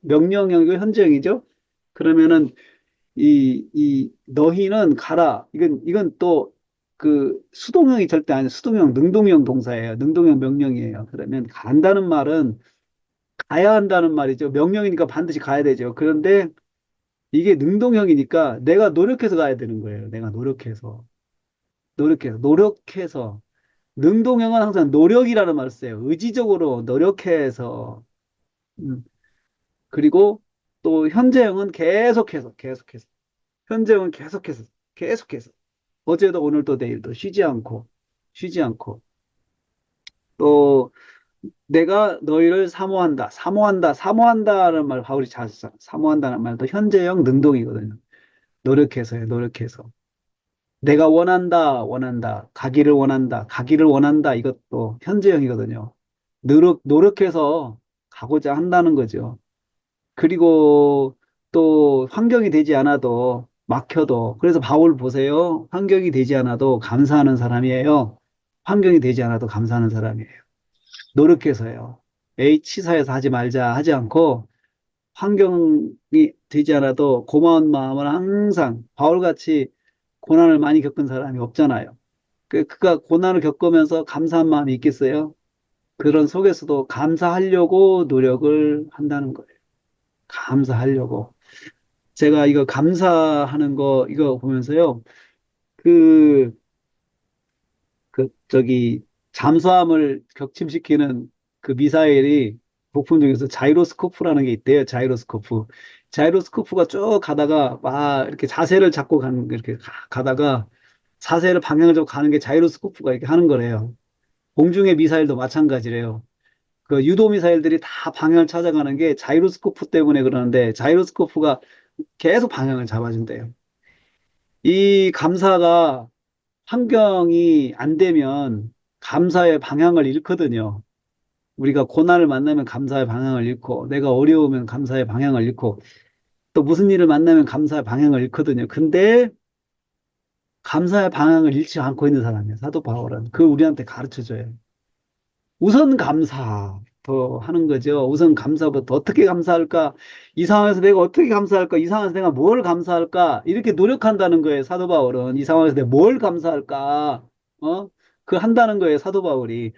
명령형이고 현재형이죠. 그러면은 너희는 가라. 이건 또 그 수동형이 절대 아니에요. 수동형, 능동형 동사예요. 능동형 명령이에요. 그러면 간다는 말은 가야 한다는 말이죠. 명령이니까 반드시 가야 되죠. 그런데 이게 능동형이니까 내가 노력해서 가야 되는 거예요. 내가 노력해서. 능동형은 항상 노력이라는 말을 써요. 의지적으로 노력해서. 음, 그리고 또 현재형은 계속해서. 현재형은 계속해서. 어제도 오늘도 내일도 쉬지 않고. 또 내가 너희를 사모한다는 말 바울이 자주 써. 사모한다는 말도 현재형 능동이거든요. 노력해서. 내가 가기를 원한다. 이것도 현재형이거든요. 노력해서 가고자 한다는 거죠. 그리고 또 환경이 되지 않아도 막혀도 그래서 바울 보세요. 환경이 되지 않아도 감사하는 사람이에요. 환경이 되지 않아도 감사하는 사람이에요. 노력해서요. 에이, 치사해서 하지 말자 하지 않고 환경이 되지 않아도 고마운 마음을 항상 바울같이 고난을 많이 겪은 사람이 없잖아요. 그가 고난을 겪으면서 감사한 마음이 있겠어요? 그런 속에서도 감사하려고 노력을 한다는 거예요. 감사하려고. 제가 이거 감사하는 거 이거 보면서요. 그, 저기 잠수함을 격침시키는 그 미사일이 부품 중에서 자이로스코프라는 게 있대요. 자이로스코프가 쭉 가다가 막 이렇게 자세를 잡고 이렇게 가다가 자세를 방향을 잡고 가는 게 자이로스코프가 이렇게 하는 거래요. 공중의 미사일도 마찬가지래요. 그 유도 미사일들이 다 방향을 찾아가는 게 자이로스코프 때문에 그러는데 자이로스코프가 계속 방향을 잡아준대요. 이 감사가 환경이 안 되면 감사의 방향을 잃거든요. 우리가 고난을 만나면 감사의 방향을 잃고, 내가 어려우면 감사의 방향을 잃고, 또 무슨 일을 만나면 감사의 방향을 잃거든요. 근데 감사의 방향을 잃지 않고 있는 사람이에요. 사도 바울은. 그 우리한테 가르쳐 줘요. 우선 감사부터 하는 거죠. 우선 감사부터 어떻게 감사할까? 이 상황에서 내가 어떻게 감사할까? 이 상황에서 내가 뭘 감사할까? 이렇게 노력한다는 거예요. 사도 바울은 이 상황에서 내가 뭘 감사할까? 어? 그 한다는 거예요. 사도 바울이.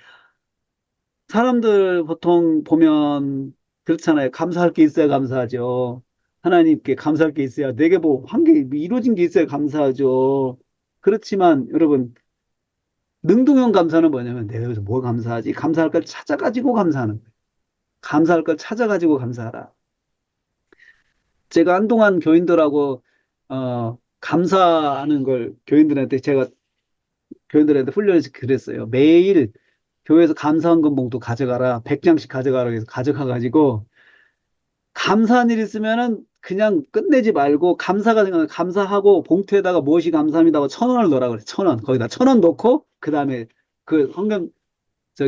사람들 보통 보면 그렇잖아요. 감사할 게 있어야 감사하죠. 하나님께 감사할 게 있어야 내게 뭐 한 게 이루어진 게 있어야 감사하죠. 그렇지만 여러분 능동형 감사는 뭐냐면 내가 여기서 뭘 감사하지? 감사할 걸 찾아가지고 감사하는 거예요. 감사할 걸 찾아가지고 감사하라. 제가 한동안 교인들하고 감사하는 걸 교인들한테 훈련해서 그랬어요. 매일 교회에서 감사헌금 봉투 가져가라. 100장씩 가져가라 해서 가져가가지고 감사한 일 있으면은 그냥 끝내지 말고 감사가 생각나 감사하고 봉투에다가 무엇이 감사합니다 하고 1,000원을 넣으라 그래. 1,000원. 거기다 1,000원 넣고 그다음에 그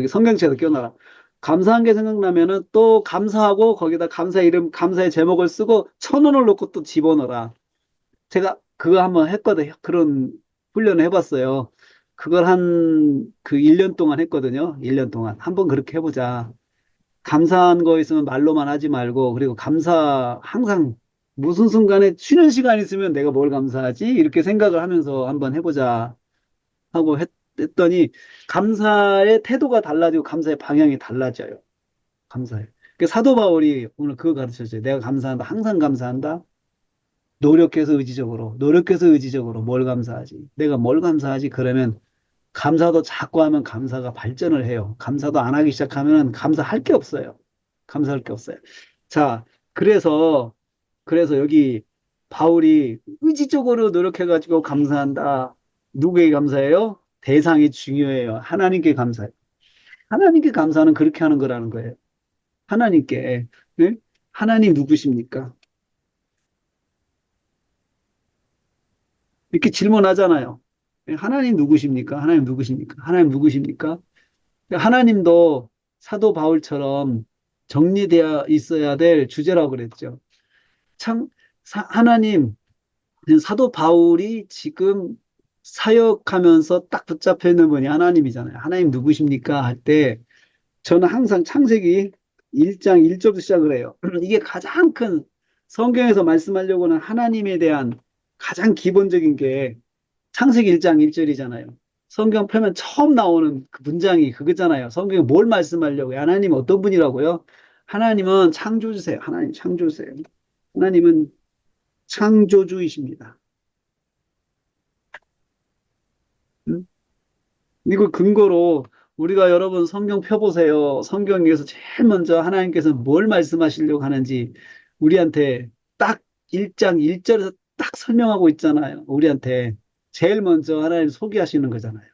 성경책에서 끼워놔라. 감사한 게 생각나면은 또 감사하고 거기다 감사 이름, 감사의 제목을 쓰고 1,000원을 넣고 또 집어넣어라. 제가 그거 한번 했거든요. 그런 훈련을 해봤어요. 그걸 그 1년 동안 했거든요. 1년 동안. 한번 그렇게 해보자. 감사한 거 있으면 말로만 하지 말고, 그리고 항상 무슨 순간에 쉬는 시간 있으면 내가 뭘 감사하지? 이렇게 생각을 하면서 한번 해보자 하고 했더니, 감사의 태도가 달라지고, 감사의 방향이 달라져요. 감사해. 그 사도 바울이 오늘 그거 가르쳐줘요. 내가 감사한다. 항상 감사한다. 노력해서 의지적으로 뭘 감사하지? 내가 뭘 감사하지? 그러면 감사도 자꾸 하면 감사가 발전을 해요. 감사도 안 하기 시작하면 감사할 게 없어요. 감사할 게 없어요. 자, 그래서, 여기 바울이 의지적으로 노력해가지고 감사한다. 누구에게 감사해요? 대상이 중요해요. 하나님께 감사해요. 하나님께 감사는 그렇게 하는 거라는 거예요. 하나님께. 네? 하나님 누구십니까? 이렇게 질문하잖아요. 하나님 누구십니까? 하나님 누구십니까? 하나님 누구십니까? 하나님도 사도 바울처럼 정리되어 있어야 될 주제라고 그랬죠. 참, 하나님, 사도 바울이 지금 사역하면서 딱 붙잡혀 있는 분이 하나님이잖아요. 하나님 누구십니까? 할 때 저는 항상 창세기 1장 1절부터 시작을 해요. 이게 가장 큰 성경에서 말씀하려고 하는 하나님에 대한 가장 기본적인 게 창세기 1장 1절이잖아요. 성경 펴면 처음 나오는 그 문장이 그거잖아요. 성경에 뭘 말씀하려고 해요? 하나님은 어떤 분이라고요? 하나님은 창조주세요. 하나님 창조주세요. 하나님은 창조주이십니다. 음? 이걸 근거로 우리가 여러분 성경 펴보세요. 성경에서 제일 먼저 하나님께서 뭘 말씀하시려고 하는지 우리한테 딱 1장 1절에서 딱 설명하고 있잖아요. 우리한테 제일 먼저 하나님 소개하시는 거잖아요.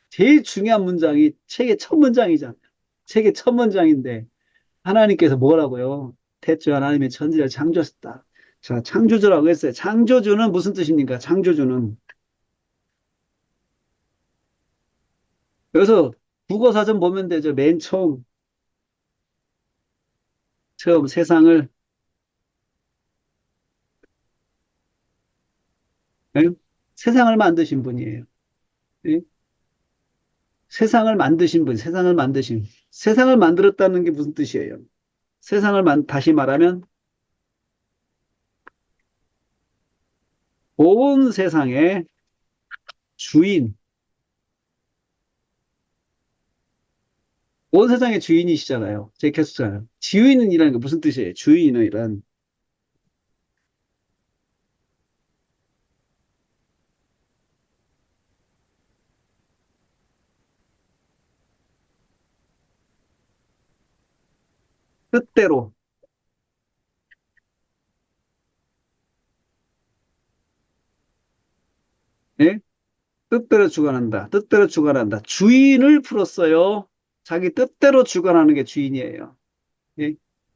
제일 중요한 문장이 책의 첫 문장이잖아요. 책의 첫 문장인데 하나님께서 뭐라고요? 태초에 하나님의 천지를 창조하셨다. 자, 창조주라고 했어요. 창조주는 무슨 뜻입니까? 창조주는. 여기서 국어사전 보면 되죠. 맨 처음 세상을, 예? 세상을 만드신 분이에요. 예? 세상을 만드신 분, 세상을 만드신. 세상을 만들었다는 게 무슨 뜻이에요? 다시 말하면 온 세상의 주인, 온 세상의 주인이시잖아요. 제 캐스트잖아요. 지유인이라는 게 무슨 뜻이에요? 주인이란 뜻대로, 예? 뜻대로 주관한다. 뜻대로 주관한다. 주인을 풀었어요. 자기 뜻대로 주관하는 게 주인이에요. 예?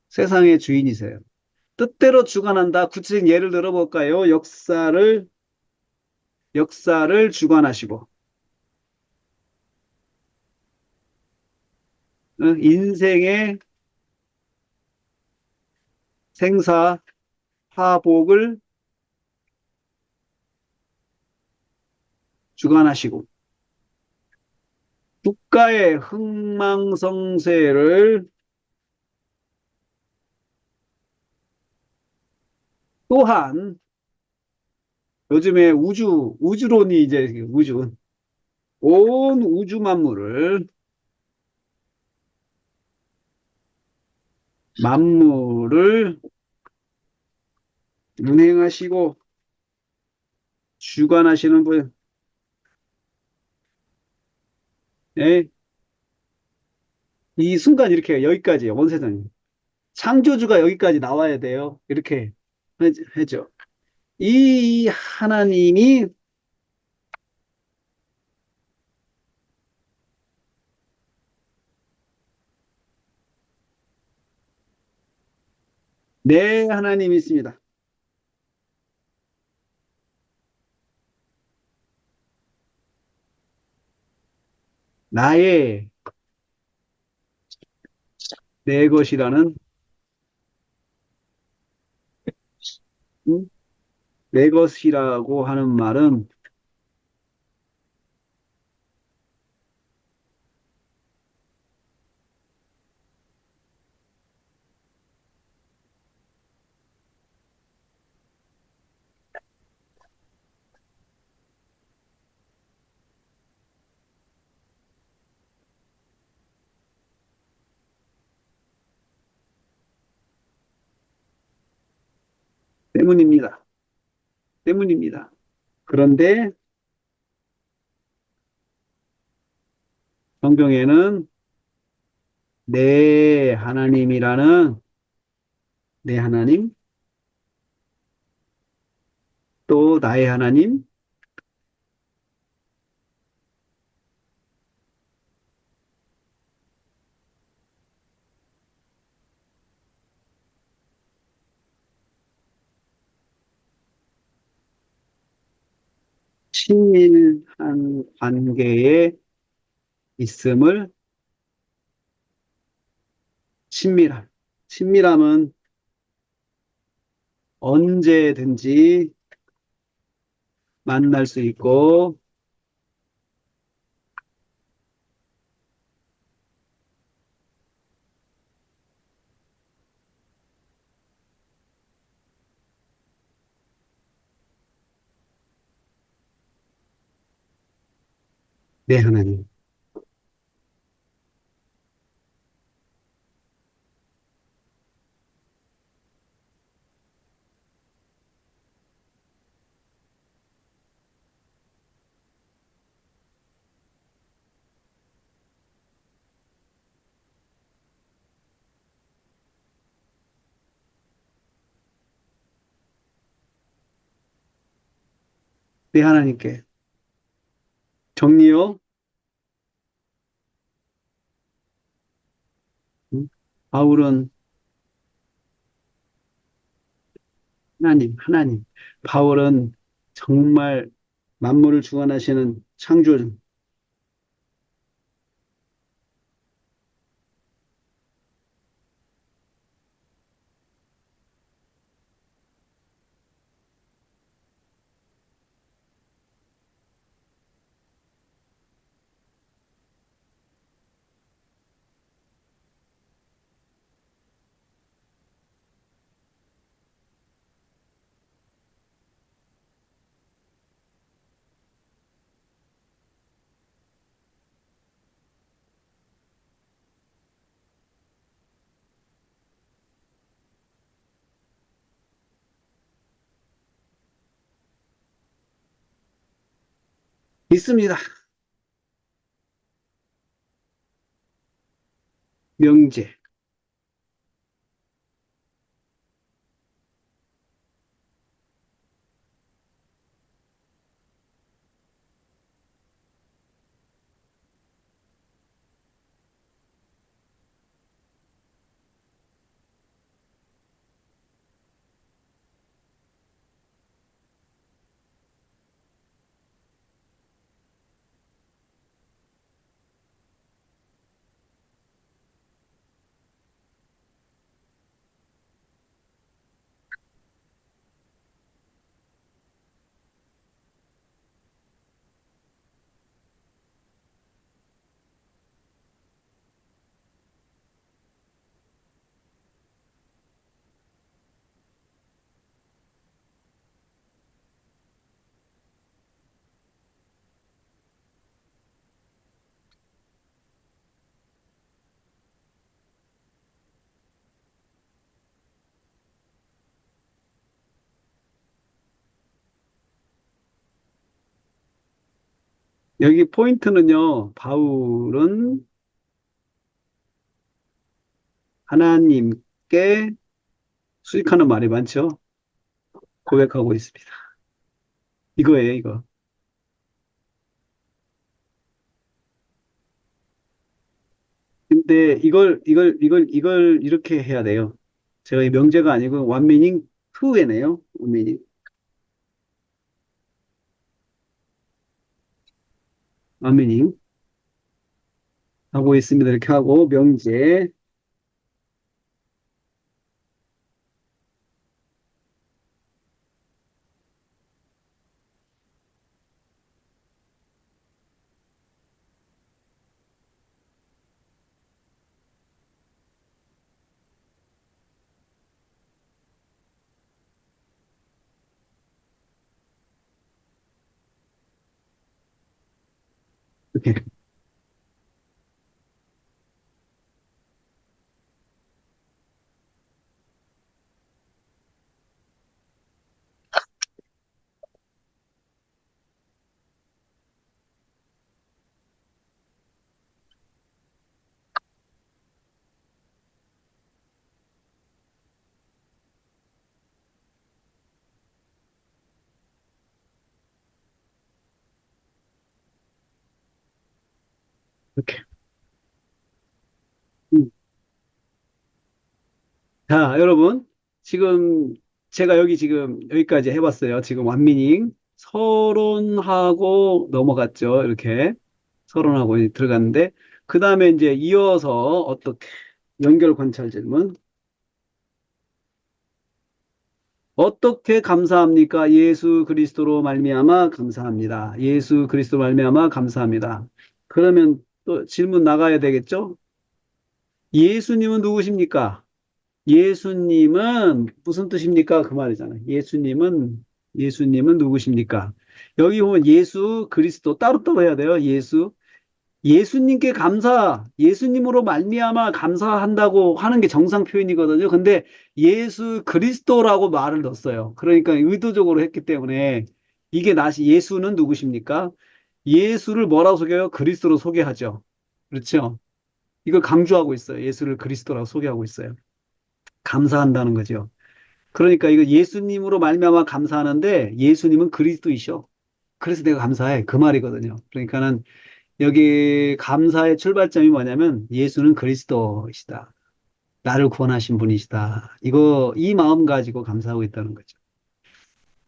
세상의 주인이세요. 뜻대로 주관한다. 구체적인 예를 들어볼까요? 역사를 주관하시고, 인생의 생사, 화복을 주관하시고, 국가의 흥망성쇠를 또한 요즘에 우주론이 이제 온 우주 만물을 운행하시고 주관하시는 분, 예? 이 순간 이렇게 해요. 여기까지요. 온 세상이. 창조주가 여기까지 나와야 돼요. 이렇게 하죠. 이 하나님이 내 하나님이 있습니다. 나의 내 것이라는 음? 내 것이라고 하는 말은 때문입니다. 때문입니다. 그런데 성경에는 내 하나님이라는 내 하나님 또 나의 하나님 친밀한 관계에 있음을 친밀함. 친밀함은 언제든지 만날 수 있고 네, 하나님. 네, 하나님께. 정리요. 음, 바울은 하나님. 바울은 정말 만물을 주관하시는 창조주. 있습니다. 명제. 여기 포인트는요, 바울은 하나님께 수익하는 말이 많죠. 고백하고 있습니다. 이거예요, 이거. 근데 이걸 이렇게 해야 돼요. 제가 이 명제가 아니고 원미닝 투에네요. 원미닝. 원미닝 하고 있습니다. 이렇게 하고 명제. 이렇게. 이렇게. 음. 자, 여러분. 지금 제가 여기 지금 여기까지 해봤어요. 지금 완미닝 서론하고 넘어갔죠. 이렇게 서론하고 이제 들어갔는데 그 다음에 이제 이어서 어떻게 연결 관찰 질문. 어떻게 감사합니까? 예수 그리스도로 말미암아 감사합니다. 예수 그리스도로 말미암아 감사합니다. 그러면 또 질문 나가야 되겠죠? 예수님은 누구십니까? 예수님은 무슨 뜻입니까? 그 말이잖아요. 예수님은 누구십니까? 여기 보면 예수 그리스도 따로따로 해야 돼요. 예수. 예수님께 감사, 예수님으로 말미암아 감사한다고 하는 게 정상 표현이거든요. 근데 예수 그리스도라고 말을 넣었어요. 그러니까 의도적으로 했기 때문에 이게 예수는 누구십니까? 예수를 뭐라고 소개해요? 그리스도로 소개하죠. 그렇죠? 이걸 강조하고 있어요. 예수를 그리스도라고 소개하고 있어요. 감사한다는 거죠. 그러니까 이거 예수님으로 말미암아 감사하는데 예수님은 그리스도이셔. 그래서 내가 감사해. 그 말이거든요. 그러니까는 여기 감사의 출발점이 뭐냐면 예수는 그리스도이시다. 나를 구원하신 분이시다. 이 마음 가지고 감사하고 있다는 거죠.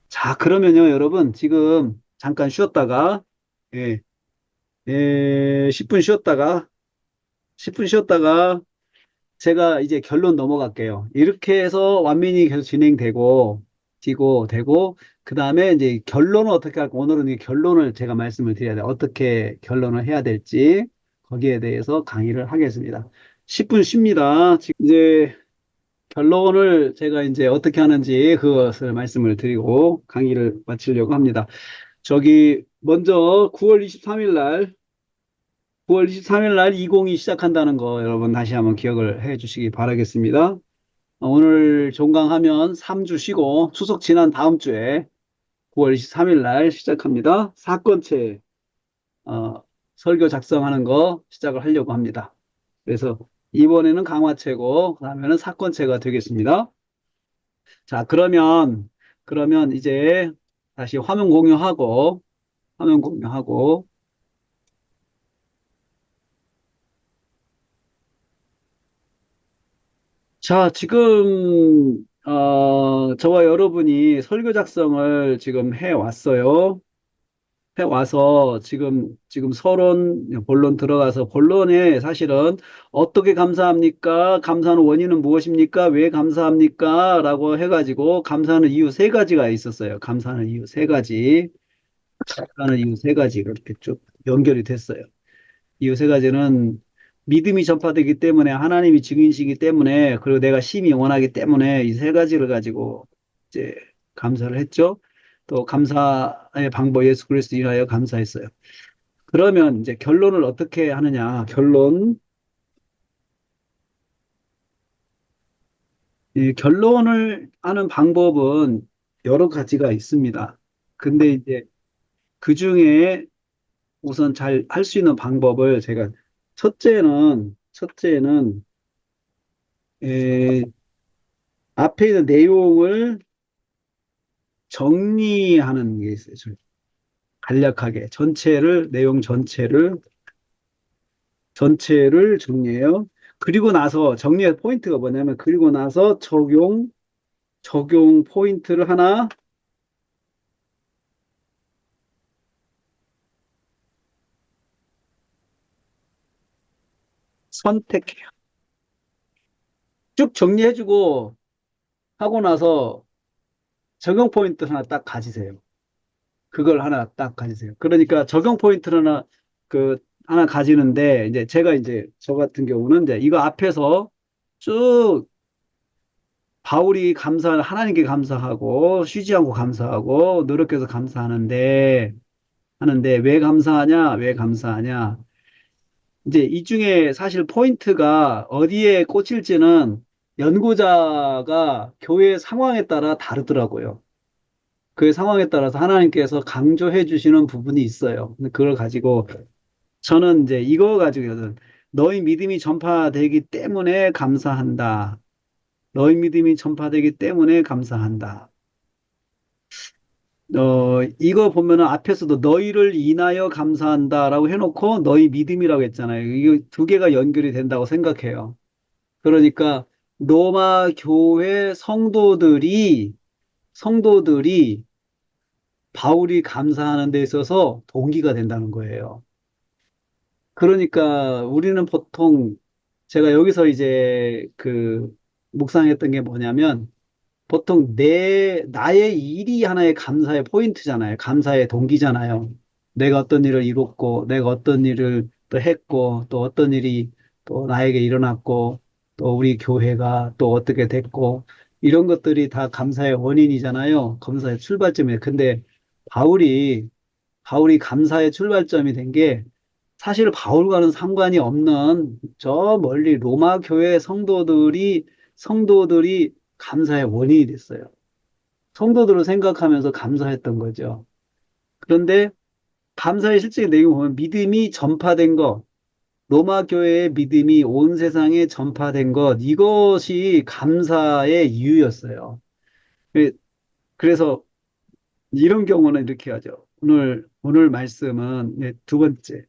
자, 그러면요, 여러분, 지금 잠깐 쉬었다가, 예, 10분 쉬었다가, 10분 쉬었다가, 제가 이제 결론 넘어갈게요. 이렇게 해서 완민이 계속 되고, 그 다음에 이제 결론은 어떻게 할까? 오늘은 이 결론을 제가 말씀을 드려야 돼요. 어떻게 결론을 해야 될지, 거기에 대해서 강의를 하겠습니다. 10분 쉽니다. 지금 이제 결론을 제가 이제 어떻게 하는지 그것을 말씀을 드리고 강의를 마치려고 합니다. 먼저 9월 23일 날 20이 시작한다는 거 여러분 다시 한번 기억을 해 주시기 바라겠습니다. 오늘 종강하면 3주 쉬고 추석 지난 다음 주에 9월 23일 날 시작합니다. 사건체 어, 설교 작성하는 거 시작을 하려고 합니다. 그래서 이번에는 강화체고 그다음에는 사건체가 되겠습니다. 자, 그러면 이제 다시 화면 공유하고 자, 지금 저와 여러분이 설교 작성을 지금 해 왔어요. 해와서 지금 본론 들어가서 본론에 사실은 어떻게 감사합니까? 감사하는 원인은 무엇입니까? 왜 감사합니까? 라고 해가지고 감사하는 이유 세 가지가 있었어요. 감사하는 이유 세 가지. 감사하는 이유 세 가지 이렇게 쭉 연결이 됐어요. 이유 세 가지는 믿음이 전파되기 때문에 하나님이 증인이시기 때문에 그리고 내가 심히 원하기 때문에 이 세 가지를 가지고 이제 감사를 했죠. 또 감사의 방법 예수 그리스도 인하여 감사했어요. 그러면 이제 결론을 어떻게 하느냐? 이 결론을 하는 방법은 여러 가지가 있습니다. 근데 이제 그 중에 우선 잘 할 수 있는 방법을 제가 첫째는 에, 앞에 있는 내용을 정리하는 게 있어요. 간략하게 내용 전체를 정리해요. 그리고 나서 정리의 포인트가 뭐냐면 그리고 나서 적용 포인트를 하나 선택해요. 쭉 정리해주고 하고 나서 적용 포인트 하나 딱 가지세요. 그걸 하나 딱 가지세요. 그러니까 적용 포인트를 하나 가지는데 이제 저 같은 경우는 이제 이거 앞에서 쭉 바울이 하나님께 감사하고 쉬지 않고 감사하고 노력해서 하는데 왜 감사하냐? 왜 감사하냐? 이제 이 중에 사실 포인트가 어디에 꽂힐지는 연구자가 교회 상황에 따라 다르더라고요. 그 상황에 따라서 하나님께서 강조해 주시는 부분이 있어요. 근데 그걸 가지고 저는 이제 이거 가지고는 너희 믿음이 전파되기 때문에 감사한다. 너희 믿음이 전파되기 때문에 감사한다. 이거 보면은 앞에서도 너희를 인하여 감사한다라고 해놓고 너희 믿음이라고 했잖아요. 이거 두 개가 연결이 된다고 생각해요. 그러니까 로마 교회 성도들이 바울이 감사하는 데 있어서 동기가 된다는 거예요. 그러니까 우리는 보통 제가 여기서 이제 묵상했던 게 뭐냐면 보통 나의 일이 하나의 감사의 포인트잖아요. 감사의 동기잖아요. 내가 어떤 일을 이뤘고, 내가 어떤 일을 또 했고, 또 어떤 일이 또 나에게 일어났고, 또 우리 교회가 또 어떻게 됐고, 이런 것들이 다 감사의 원인이잖아요. 감사의 출발점이에요. 근데 바울이, 바울이 감사의 출발점이 된게 사실 바울과는 상관이 없는 저 멀리 로마 교회 성도들이 감사의 원인이 됐어요. 성도들을 생각하면서 감사했던 거죠. 그런데 감사의 실제 내용 보면 믿음이 전파된 것, 로마 교회의 믿음이 온 세상에 전파된 것, 이것이 감사의 이유였어요. 그- 그래서 이런 경우는 이렇게 하죠. 오늘 말씀은 네, 두 번째.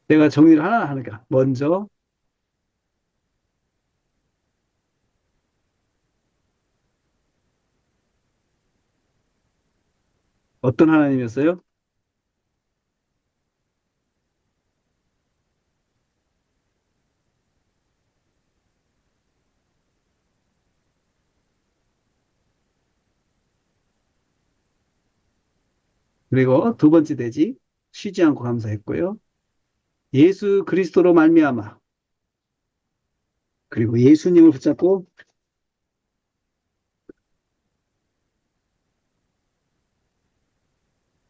내가 정리를 하나 하니까. 먼저, 어떤 하나님이었어요? 그리고 두 번째 되지. 쉬지 않고 감사했고요. 예수 그리스도로 말미암아. 그리고 예수님을 붙잡고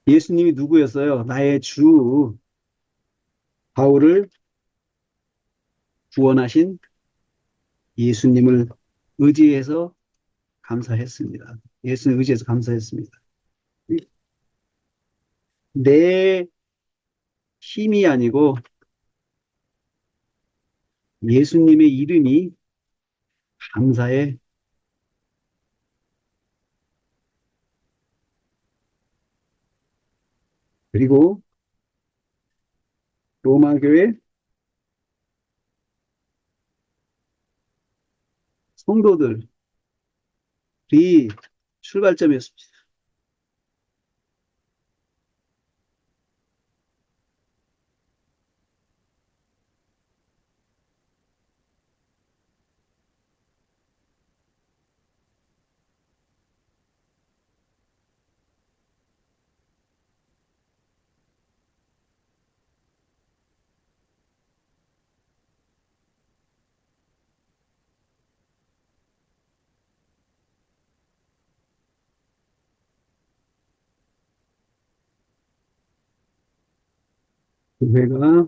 예수님이 누구였어요? 나의 주 바울을 구원하신 예수님을 의지해서 감사했습니다. 예수님 의지해서 감사했습니다. 내 힘이 아니고 예수님의 이름이 감사의, 그리고 로마 교회 성도들이 출발점이었습니다. 교회가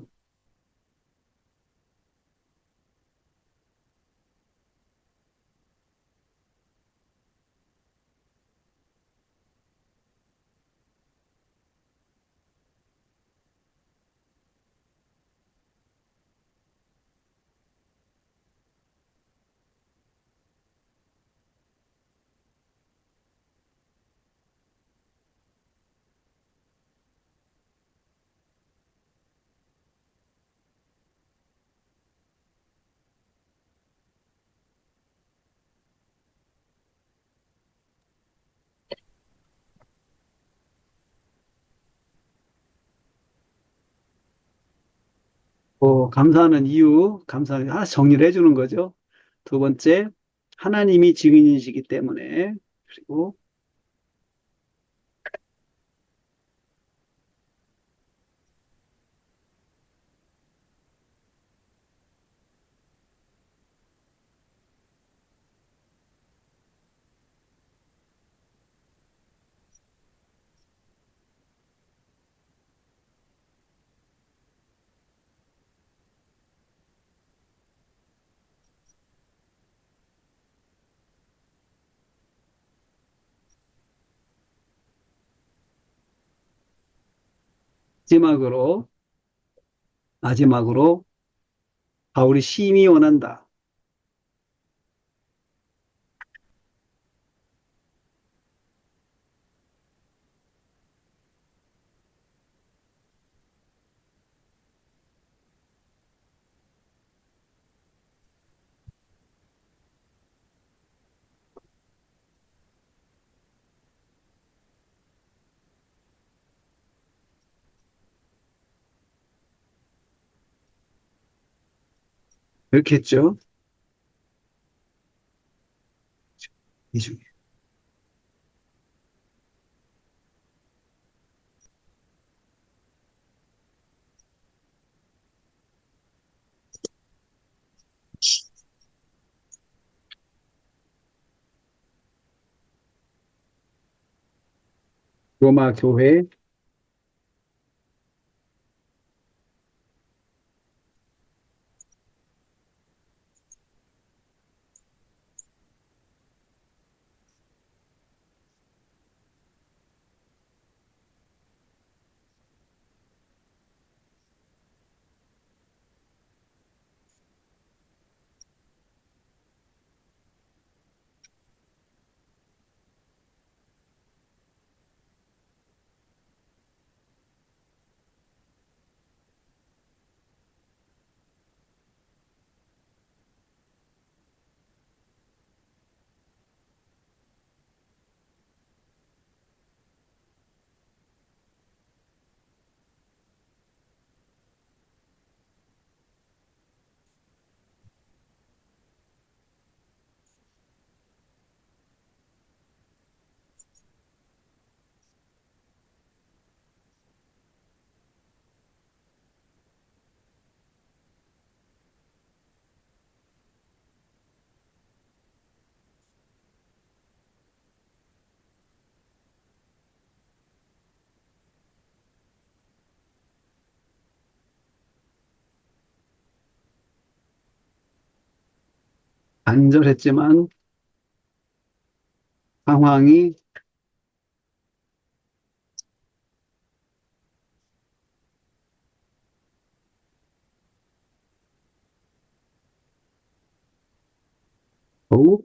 감사하는 이유, 감사하는 하나 정리를 해주는 거죠. 두 번째, 하나님이 증인이시기 때문에, 그리고 마지막으로, 마지막으로 바울이 심히 원한다. 그렇게 했죠. 이 중에. 로마 교회, 간절했지만 상황이, 오,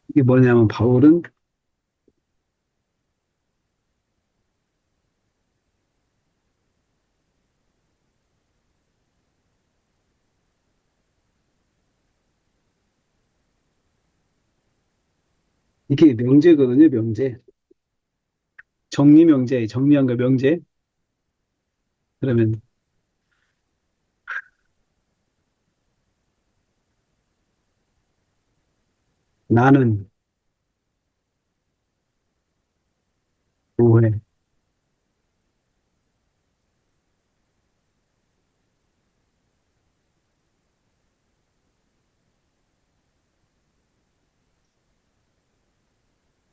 이게 뭐냐면 바울은 이게 명제거든요, 명제. 정리 명제, 정리한 거 명제. 그러면 나는 뭐해?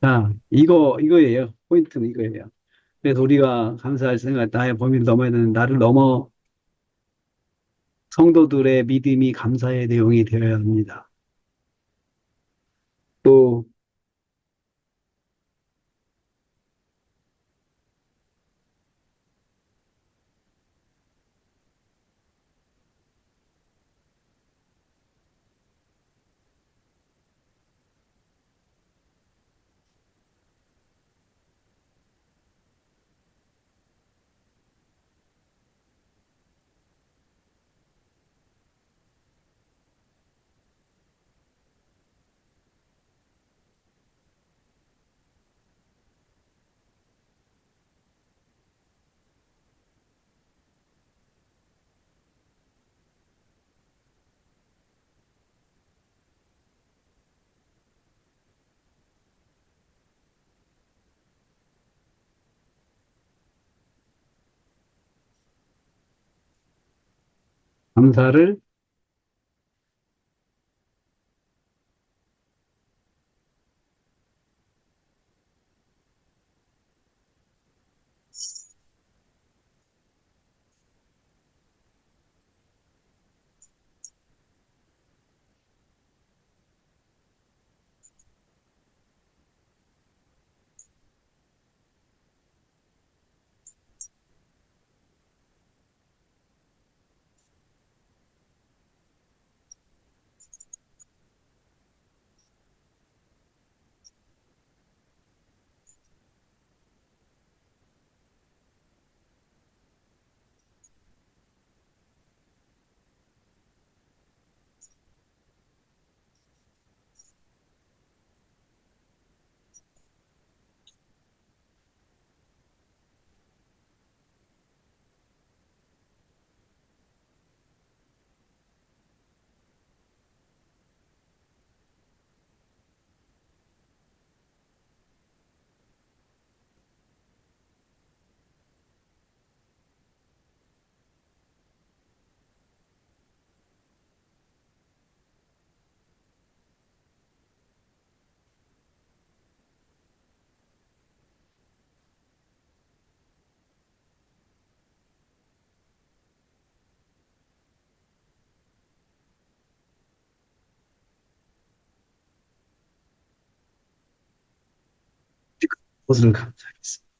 자, 이거예요. 포인트는 이거예요. 그래서 우리가 감사할 생각, 나의 범위를 넘어야 되는 나를 넘어 성도들의 믿음이 감사의 내용이 되어야 합니다. 또, 감사를 것을 감사하겠습니다.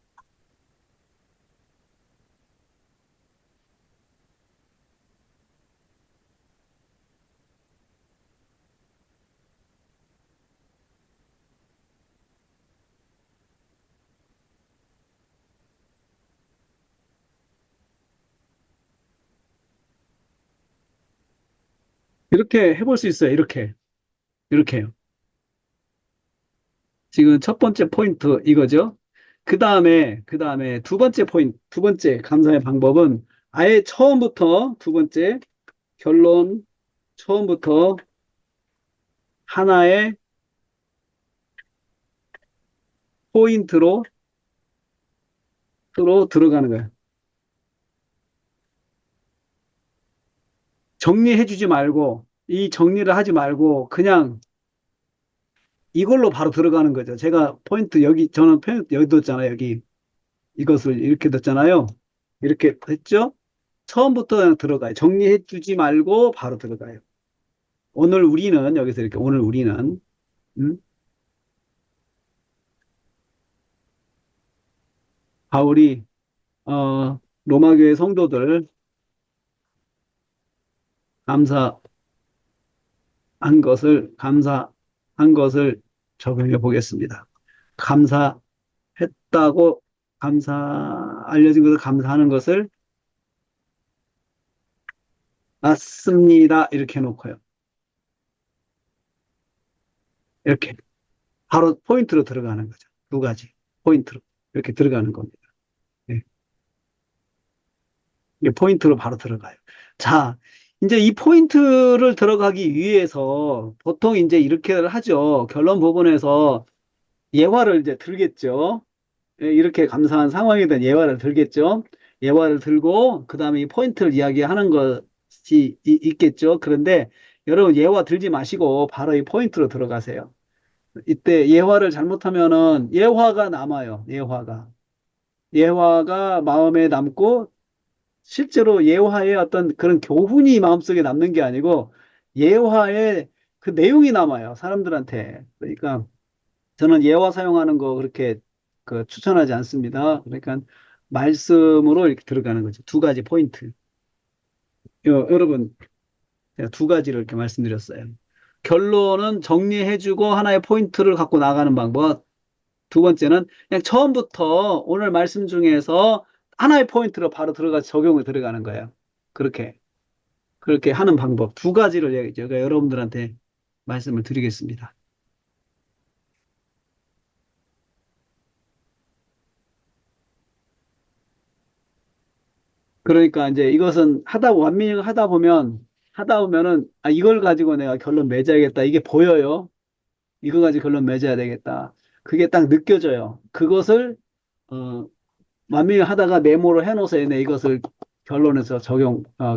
이렇게 해볼 수 있어요. 이렇게요. 지금 첫 번째 포인트 이거죠. 그 다음에 두 번째 포인트, 두 번째 감사의 방법은 아예 처음부터 두 번째 결론, 처음부터 하나의 포인트로 들어가는 거예요. 정리해주지 말고, 이 정리를 하지 말고, 그냥 이걸로 바로 들어가는 거죠. 제가 포인트 여기, 저는 포인트 여기 뒀잖아요. 여기. 이것을 이렇게 뒀잖아요. 이렇게 했죠? 처음부터 그냥 들어가요. 정리해주지 말고 바로 들어가요. 오늘 우리는, 여기서 이렇게, 오늘 우리는, 음? 바울이, 로마교회 성도들 감사한 감사한 것을 적용해 보겠습니다. 감사했다고, 알려진 것을 감사하는 것을 맞습니다. 이렇게 해놓고요. 이렇게. 바로 포인트로 들어가는 거죠. 두 가지. 포인트로. 이렇게 들어가는 겁니다. 예. 이게 포인트로 바로 들어가요. 자, 이제 이 포인트를 들어가기 위해서 보통 이제 이렇게 하죠. 결론 부분에서 예화를 이제 들겠죠. 예, 이렇게 감사한 상황에 대한 예화를 들겠죠. 예화를 들고 그다음에 이 포인트를 이야기하는 것이 있겠죠. 그런데 여러분 예화 들지 마시고 바로 이 포인트로 들어가세요. 이때 예화를 잘못하면은 예화가 남아요. 예화가 마음에 남고 실제로 예화의 어떤 그런 교훈이 마음속에 남는 게 아니고 예화의 그 내용이 남아요. 사람들한테. 그러니까 저는 예화 사용하는 거 그렇게 그 추천하지 않습니다. 그러니까 말씀으로 이렇게 들어가는 거죠. 두 가지 포인트. 여러분, 제가 두 가지를 이렇게 말씀드렸어요. 결론은 정리해주고 하나의 포인트를 갖고 나가는 방법. 두 번째는 그냥 처음부터 오늘 말씀 중에서 하나의 포인트로 바로 들어가 적용을 들어가는 거예요. 그렇게 하는 방법. 두 가지를 제가 여러분들한테 말씀을 드리겠습니다. 그러니까 이제 이것은 완민을 하다 보면은, 아, 이걸 가지고 내가 결론 맺어야겠다. 이게 보여요. 이거 가지고 결론 맺어야 되겠다. 그게 딱 느껴져요. 그것을, 어, 완민을 하다가 메모를 해놓으세요. 네, 이것을 결론에서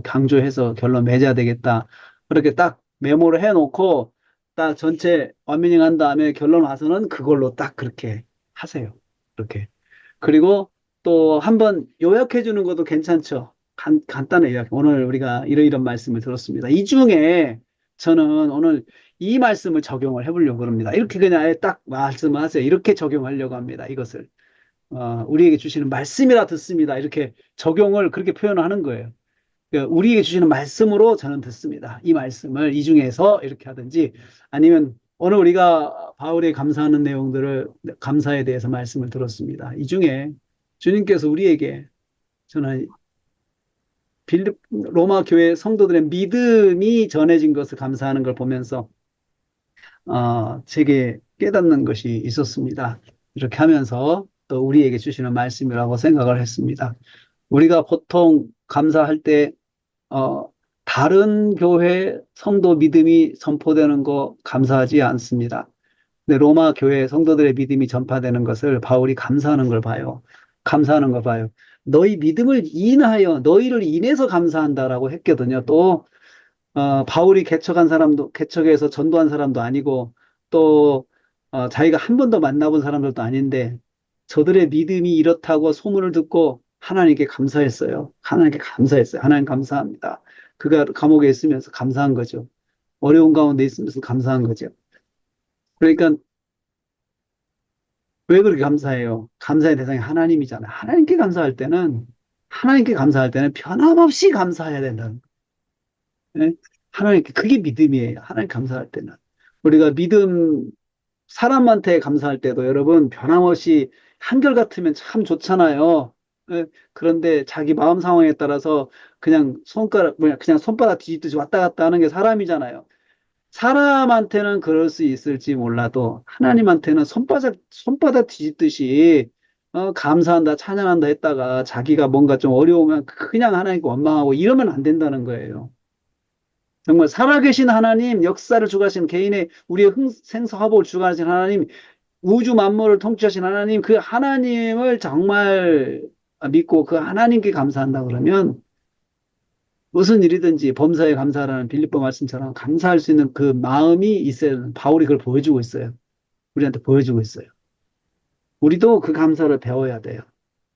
강조해서 결론 맺어야 되겠다. 그렇게 딱 메모를 해놓고 딱 전체 완미닝 한 다음에 결론 와서는 그걸로 딱 그렇게 하세요. 그렇게. 그리고 또 한번 요약해 주는 것도 괜찮죠. 간단한 요약. 오늘 우리가 이러이런 말씀을 들었습니다. 이 중에 저는 오늘 이 말씀을 적용을 해보려고 합니다. 이렇게 그냥 아예 딱 말씀하세요. 이렇게 적용하려고 합니다. 이것을. 우리에게 주시는 말씀이라 듣습니다. 이렇게 적용을 그렇게 표현하는 거예요. 그러니까 우리에게 주시는 말씀으로 저는 듣습니다. 이 말씀을 이 중에서 이렇게 하든지 아니면 오늘 우리가 바울의 감사하는 내용들을 감사에 대해서 말씀을 들었습니다. 이 중에 주님께서 우리에게 저는 로마 교회 성도들의 믿음이 전해진 것을 감사하는 걸 보면서 제게 깨닫는 것이 있었습니다. 이렇게 하면서 또 우리에게 주시는 말씀이라고 생각을 했습니다. 우리가 보통 감사할 때 어, 다른 교회 성도 믿음이 선포되는 거 감사하지 않습니다. 근데 로마 교회 성도들의 믿음이 전파되는 것을 바울이 감사하는 걸 봐요. 감사하는 걸 봐요. 너희 믿음을 인하여 너희를 인해서 감사한다라고 했거든요. 또 바울이 개척한 사람도 개척해서 전도한 사람도 아니고 또 자기가 한 번도 만나본 사람들도 아닌데 저들의 믿음이 이렇다고 소문을 듣고 하나님께 감사했어요. 하나님께 감사했어요. 하나님 감사합니다. 그가 감옥에 있으면서 감사한 거죠. 어려운 가운데 있으면서 감사한 거죠. 그러니까 왜 그렇게 감사해요? 감사의 대상이 하나님이잖아요. 하나님께 감사할 때는 변함없이 감사해야 된다는 거예요. 예? 하나님께 그게 믿음이에요. 하나님 감사할 때는 우리가 믿음 사람한테 감사할 때도 여러분 변함없이 한결같으면 참 좋잖아요. 예? 그런데 자기 마음 상황에 따라서 그냥 손바닥 뒤집듯이 왔다 갔다 하는 게 사람이잖아요. 사람한테는 그럴 수 있을지 몰라도 하나님한테는 손바닥 뒤집듯이 감사한다, 찬양한다 했다가 자기가 뭔가 좀 어려우면 그냥 하나님께 원망하고 이러면 안 된다는 거예요. 정말 살아계신 하나님, 역사를 주관하신 개인의 우리의 생사화복을 주관하신 하나님, 우주 만물을 통치하신 하나님, 그 하나님을 정말 믿고 그 하나님께 감사한다 그러면 무슨 일이든지 범사에 감사하라는 빌립보 말씀처럼 감사할 수 있는 그 마음이 있어야 바울이 그걸 보여주고 있어요. 우리한테 보여주고 있어요. 우리도 그 감사를 배워야 돼요.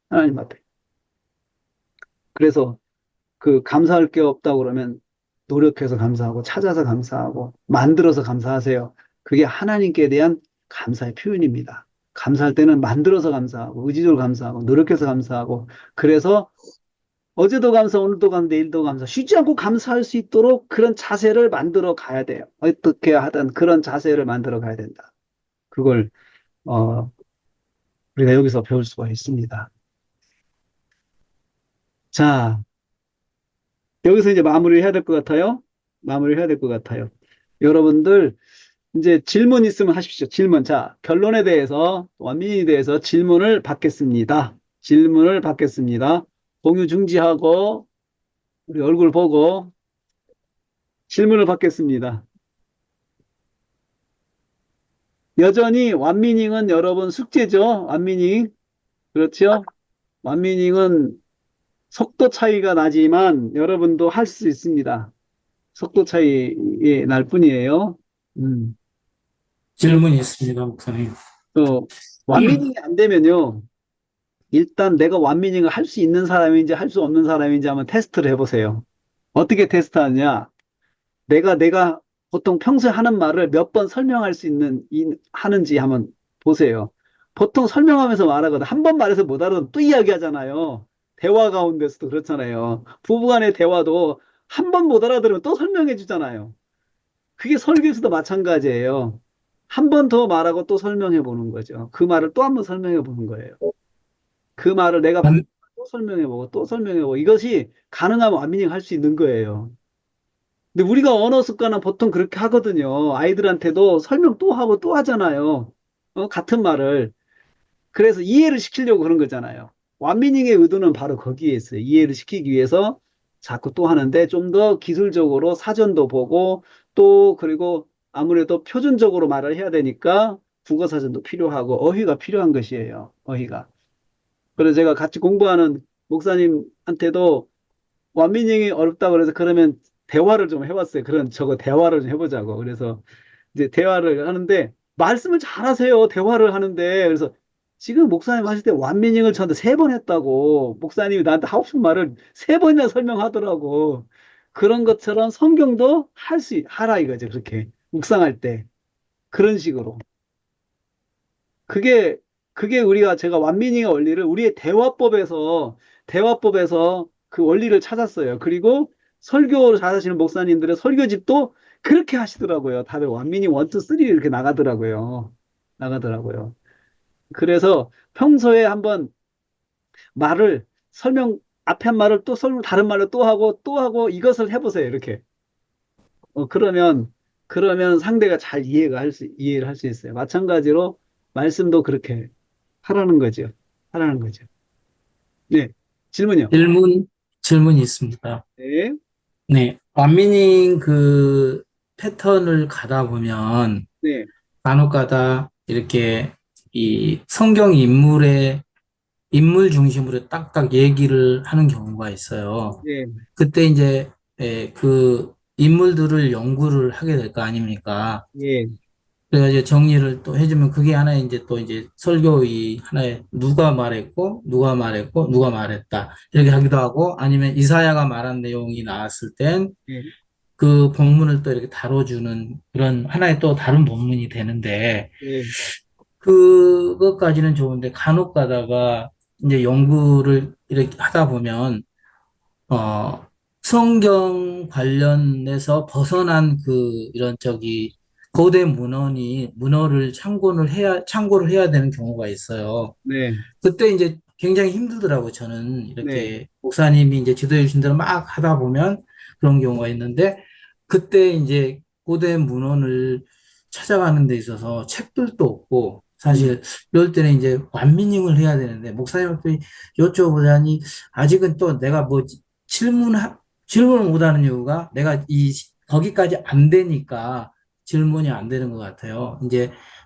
하나님 앞에. 그래서 그 감사할 게 없다고 그러면 노력해서 감사하고 찾아서 감사하고 만들어서 감사하세요. 그게 하나님께 대한 감사의 표현입니다. 감사할 때는 만들어서 감사하고 의지적으로 감사하고 노력해서 감사하고 그래서 어제도 감사, 오늘도 감사, 내일도 감사, 쉬지 않고 감사할 수 있도록 그런 자세를 만들어 가야 돼요. 어떻게 하든 그런 자세를 만들어 가야 된다. 그걸 어, 우리가 여기서 배울 수가 있습니다. 자, 여기서 이제 마무리를 해야 될 것 같아요. 마무리를 해야 될 것 같아요. 여러분들 이제 질문 있으면 하십시오. 질문. 자, 결론에 대해서 원민에 대해서 질문을 받겠습니다. 질문을 받겠습니다. 공유 중지하고 우리 얼굴 보고 질문을 받겠습니다. 여전히 완미닝은 여러분 숙제죠? 완미닝. 그렇죠? 완미닝은 속도 차이가 나지만 여러분도 할 수 있습니다. 속도 차이에 날 뿐이에요. 음. 질문이 있습니다, 목사님. 또 완미닝이 안 되면요. 일단 내가 완미닝을 할 수 있는 사람인지 할 수 없는 사람인지 한번 테스트를 해보세요. 어떻게 테스트하냐? 내가 보통 평소에 하는 말을 몇 번 설명할 수 하는지 한번 보세요. 보통 설명하면서 말하거든. 한 번 말해서 못 알아도 또 이야기하잖아요. 대화 가운데서도 그렇잖아요. 부부간의 대화도 한 번 못 알아들으면 또 설명해 주잖아요. 그게 설교에서도 마찬가지예요. 한 번 더 말하고 또 설명해 보는 거죠. 그 말을 또 한 번 설명해 보는 거예요. 그 말을 내가 만- 또 설명해 보고 또 설명해 보고 이것이 가능하면 완민닝 할 수 있는 거예요. 근데 우리가 언어 습관은 보통 그렇게 하거든요. 아이들한테도 설명 또 하고 또 하잖아요. 같은 말을. 그래서 이해를 시키려고 그런 거잖아요. 완미닝의 의도는 바로 거기에 있어요. 이해를 시키기 위해서 자꾸 또 하는데 좀 더 기술적으로 사전도 보고 또 그리고 아무래도 표준적으로 말을 해야 되니까 국어 사전도 필요하고 어휘가 필요한 것이에요. 어휘가. 그래서 제가 같이 공부하는 목사님한테도 완미닝이 어렵다 그래서 그러면 대화를 좀 해봤어요. 저거 대화를 좀 해보자고. 그래서 이제 대화를 하는데 말씀을 잘하세요. 대화를 하는데 그래서 지금 목사님 하실 때 완미닝을 저한테 3번 했다고 목사님이 나한테 하고 싶은 말을 3번이나 설명하더라고. 그런 것처럼 성경도 하라 이거죠. 그렇게 묵상할 때 그런 식으로. 그게 그게 제가 완미닝의 원리를 우리의 대화법에서 그 원리를 찾았어요. 그리고 설교를 잘하시는 목사님들의 설교집도 그렇게 하시더라고요. 다들 완미닝 1, 2, 3 이렇게 나가더라고요. 그래서 평소에 한번 말을 설명 앞에 한 말을 또 설명 다른 말로 또 하고 이것을 해보세요. 이렇게. 그러면 상대가 잘 이해를 할 수 있어요. 마찬가지로 말씀도 그렇게 하라는 거죠. 하라는 거죠. 네. 질문요. 질문, 질문이 있습니다. 네. 네. 완미닝 그 패턴을 가다 보면 네. 간혹 가다 이렇게 이 성경 인물 중심으로 딱딱 얘기를 하는 경우가 있어요. 네. 그때 이제 그 인물들을 연구를 하게 될 거 아닙니까? 예. 그래서 이제 정리를 또 해주면 그게 하나의 이제 또 이제 설교의 하나의 누가 말했고, 누가 말했다. 이렇게 하기도 하고 아니면 이사야가 말한 내용이 나왔을 땐 예. 그 본문을 또 이렇게 다뤄주는 그런 하나의 또 다른 본문이 되는데 예. 그것까지는 좋은데 간혹 가다가 이제 연구를 이렇게 하다 보면 어, 성경 관련해서 벗어난 그, 이런 고대 문어를 참고를 해야 되는 경우가 있어요. 네. 그때 이제 굉장히 힘들더라고요. 저는 네. 이렇게 목사님이 이제 지도해 주신 대로 막 하다 보면 그런 경우가 있는데, 그때 이제 고대 문헌을 찾아가는 데 있어서 책들도 없고, 음. 사실 이럴 때는 이제 완미닝을 해야 되는데, 목사님한테 여쭤보자니, 아직은 또 내가 뭐 질문, 질문을 못하는 이유가 내가 거기까지 안 되니까 질문이 안 되는 것 같아요.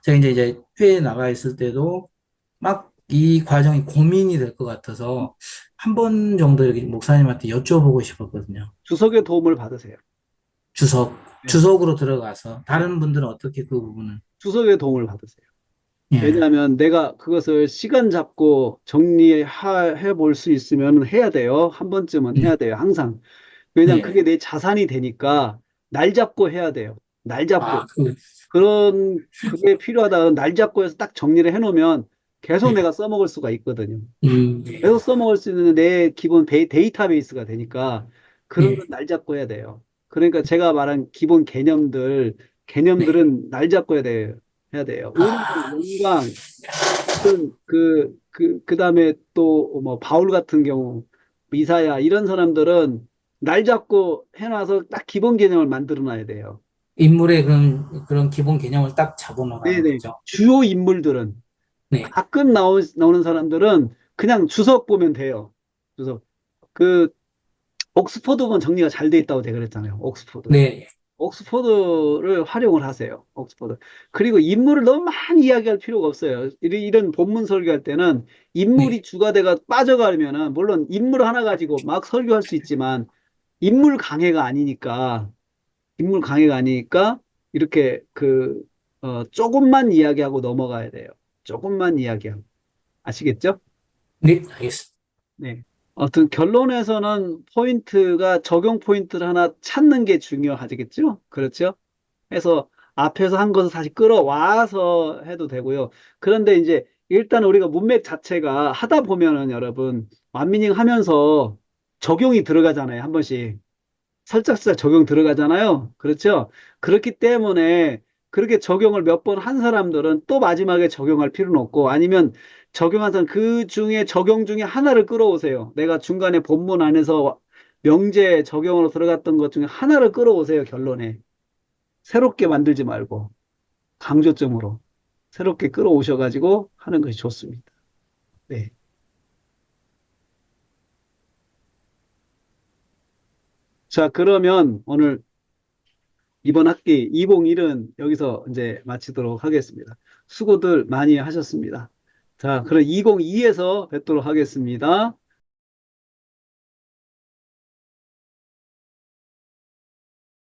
제가 이제 회에 나가 있을 때도 막 이 과정이 고민이 될 것 같아서 한 번 정도 이렇게 목사님한테 여쭤보고 싶었거든요. 주석의 도움을 받으세요. 주석, 네. 주석으로 들어가서. 네. 다른 분들은 어떻게 그 부분은? 주석의 도움을 받으세요. 예, 왜냐하면 내가 그것을 시간 잡고 정리해 볼 수 있으면 해야 돼요. 한 번쯤은 해야 예, 돼요. 항상. 왜냐하면 예. 그게 내 자산이 되니까 날 잡고 해야 돼요. 날 잡고. 아, 그, 그게 필요하다. 날 잡고 해서 딱 정리를 해놓으면 계속 예, 내가 써먹을 수가 있거든요. 예, 계속 써먹을 수 있는 내 기본 데이터베이스가 되니까 그런 건 예, 날 잡고 해야 돼요. 그러니까 제가 말한 기본 네. 개념들은 날 잡고 해야 돼요. 은혜, 영광, 그 다음에 또 뭐 바울 같은 경우, 이사야 이런 사람들은 날 잡고 해놔서 딱 기본 개념을 만들어 놔야 돼요. 인물의 그런 기본 개념을 딱 잡아놓으라는 네네. 거죠. 주요 인물들은 네, 가끔 나오는 사람들은 그냥 주석 보면 돼요. 주석. 그 옥스퍼드건 정리가 잘 돼 있다고 제가 그랬잖아요. 옥스퍼드. 네, 옥스퍼드를 활용을 하세요. 옥스퍼드. 그리고 인물을 너무 많이 이야기할 필요가 없어요. 이런 본문 설교할 때는 네. 인물이 주가 돼가 빠져가면은 물론 인물 하나 가지고 막 설교할 수 있지만 인물 강해가 아니니까 이렇게 조금만 이야기하고 넘어가야 돼요. 조금만 이야기하고. 아시겠죠? 네, 알겠습니다. 네. 어떤 결론에서는 적용 포인트를 하나 찾는 게 중요하겠죠? 그렇죠? 해서 앞에서 한 것을 다시 끌어와서 해도 되고요. 그런데 이제 일단 우리가 문맥 자체가 하다 보면은 여러분 완미닝 하면서 적용이 들어가잖아요. 한 번씩. 살짝살짝 적용 들어가잖아요. 그렇죠? 그렇기 때문에 그렇게 적용을 몇 번 한 사람들은 또 마지막에 적용할 필요는 없고 아니면 적용한 사람 그 중에 적용 중에 하나를 끌어오세요. 내가 중간에 본문 안에서 명제 적용으로 들어갔던 것 중에 하나를 끌어오세요. 결론에. 새롭게 만들지 말고 강조점으로 새롭게 끌어오셔가지고 하는 것이 좋습니다. 네. 자, 그러면 오늘 이번 학기 2021은 여기서 이제 마치도록 하겠습니다. 수고들 많이 하셨습니다. 자, 그럼 2022에서 뵙도록 하겠습니다.